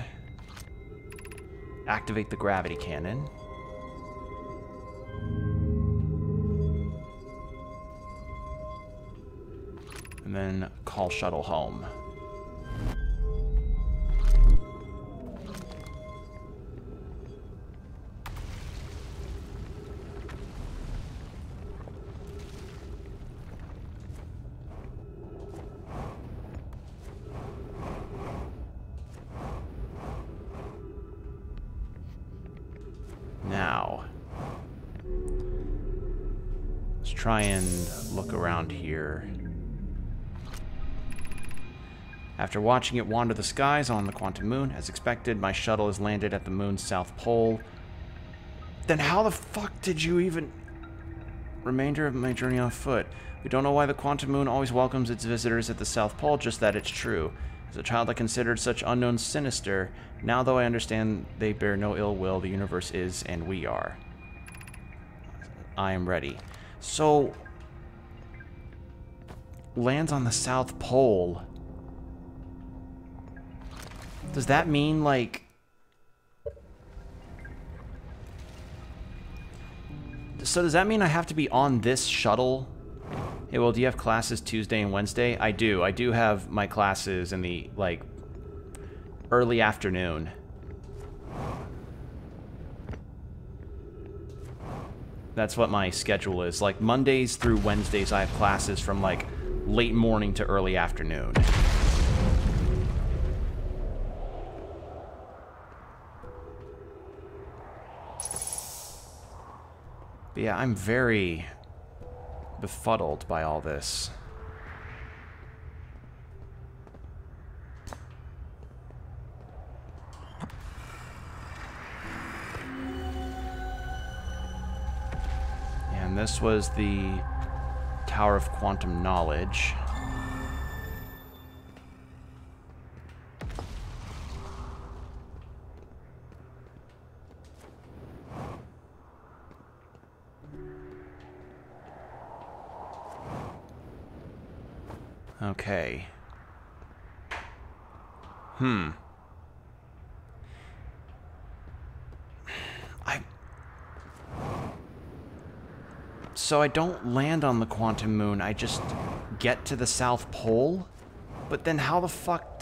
Activate the gravity cannon. And then call shuttle home. Now, let's try and look around here. After watching it wander the skies on the Quantum Moon, as expected, my shuttle has landed at the moon's south pole. Then how the fuck did you even... Remainder of my journey on foot. We don't know why the Quantum Moon always welcomes its visitors at the south pole, just that it's true. As a child I considered such unknowns sinister. Now though I understand they bear no ill will, the universe is, and we are. I am ready. So... lands on the south pole... Does that mean, like... So does that mean I have to be on this shuttle? Hey, well, do you have classes Tuesday and Wednesday? I do. I do have my classes in the, like, early afternoon. That's what my schedule is. Like, Mondays through Wednesdays, I have classes from, like, late morning to early afternoon. But yeah, I'm very befuddled by all this. And this was the Tower of Quantum Knowledge. Okay. So I don't land on the Quantum Moon, I just get to the South Pole? But then how the fuck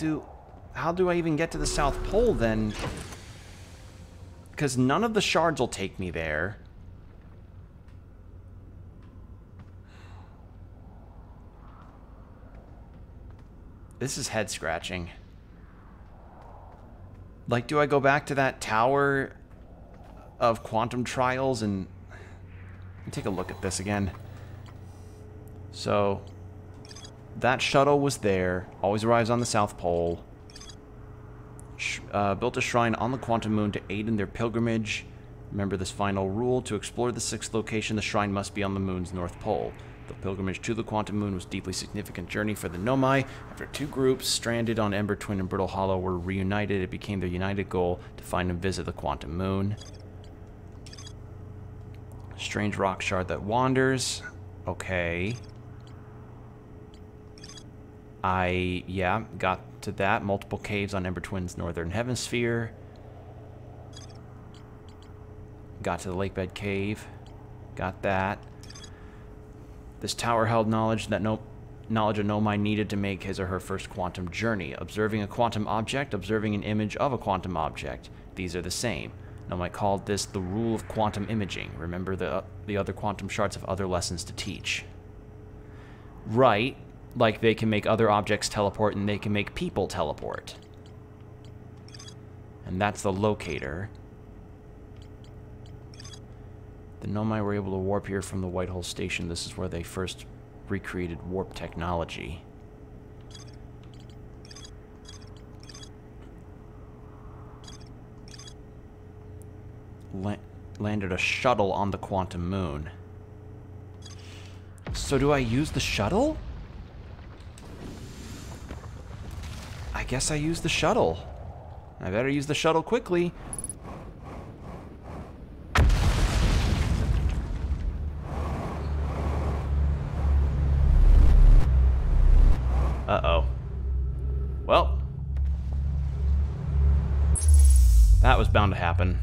how do I even get to the South Pole then? Because none of the shards will take me there. This is head-scratching. Like, do I go back to that tower of quantum trials and... me take a look at this again. So, that shuttle was there. Always arrives on the South Pole. Built a shrine on the Quantum Moon to aid in their pilgrimage. Remember this final rule: to explore the 6th location, the shrine must be on the Moon's North Pole. The pilgrimage to the Quantum Moon was a deeply significant journey for the Nomai. After 2 groups, stranded on Ember Twin and Brittle Hollow, were reunited, it became their united goal to find and visit the Quantum Moon. Strange rock shard that wanders. Okay. Yeah, got to that. Multiple caves on Ember Twin's northern hemisphere. Got to the Lakebed Cave. Got that. This tower held knowledge that knowledge a Nomai needed to make his or her first quantum journey. Observing a quantum object, observing an image of a quantum object. These are the same. Nomai called this the rule of quantum imaging. Remember, the other quantum shards have other lessons to teach. Right. Like they can make other objects teleport and they can make people teleport. And that's the locator. The Nomai were able to warp here from the Whitehole Station. This is where they first recreated warp technology. Landed a shuttle on the Quantum Moon. So do I use the shuttle? I guess I use the shuttle. I better use the shuttle quickly. Uh-oh. Well. That was bound to happen.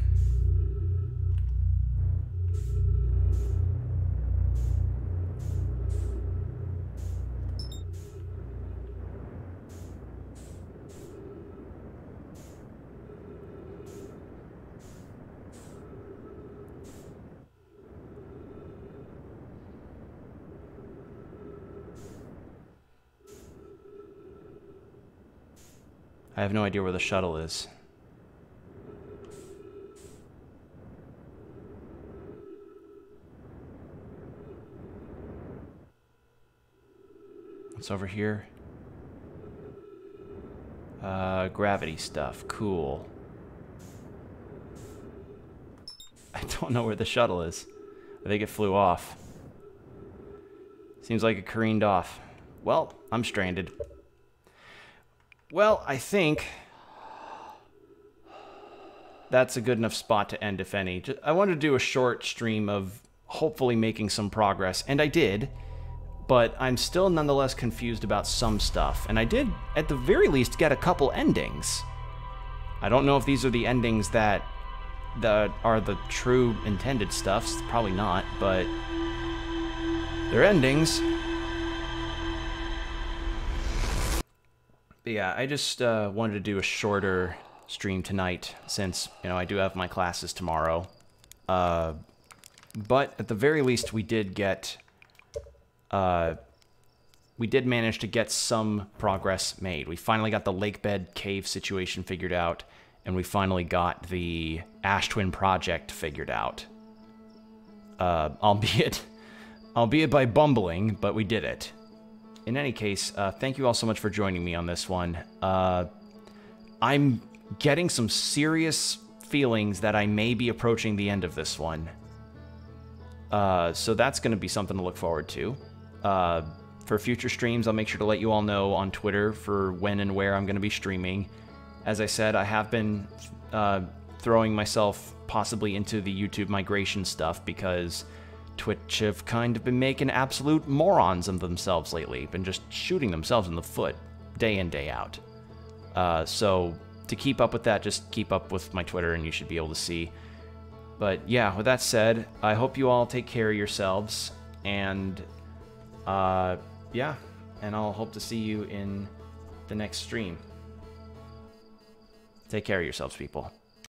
I have no idea where the shuttle is. What's over here? Gravity stuff. Cool. I don't know where the shuttle is. I think it flew off. Seems like it careened off. Well, I'm stranded. Well, I think that's a good enough spot to end, if any. I wanted to do a short stream of hopefully making some progress, and I did, but I'm still nonetheless confused about some stuff, and I did, at the very least, get a couple endings. I don't know if these are the endings that are the true intended stuffs. Probably not, but they're endings. But yeah, I just wanted to do a shorter stream tonight since, you know, I do have my classes tomorrow. But at the very least, we did manage to get some progress made. We finally got the Lakebed Cave situation figured out, and we finally got the Ash Twin project figured out. Albeit by bumbling, but we did it. In any case, thank you all so much for joining me on this one. I'm getting some serious feelings that I may be approaching the end of this one. So that's going to be something to look forward to. For future streams, I'll make sure to let you all know on Twitter for when and where I'm going to be streaming. As I said, I have been throwing myself possibly into the YouTube migration stuff because Twitch have kind of been making absolute morons of themselves lately. Been just shooting themselves in the foot day in, day out. So to keep up with that, just keep up with my Twitter and you should be able to see. But yeah, with that said, I hope you all take care of yourselves. And yeah, and I'll hope to see you in the next stream. Take care of yourselves, people.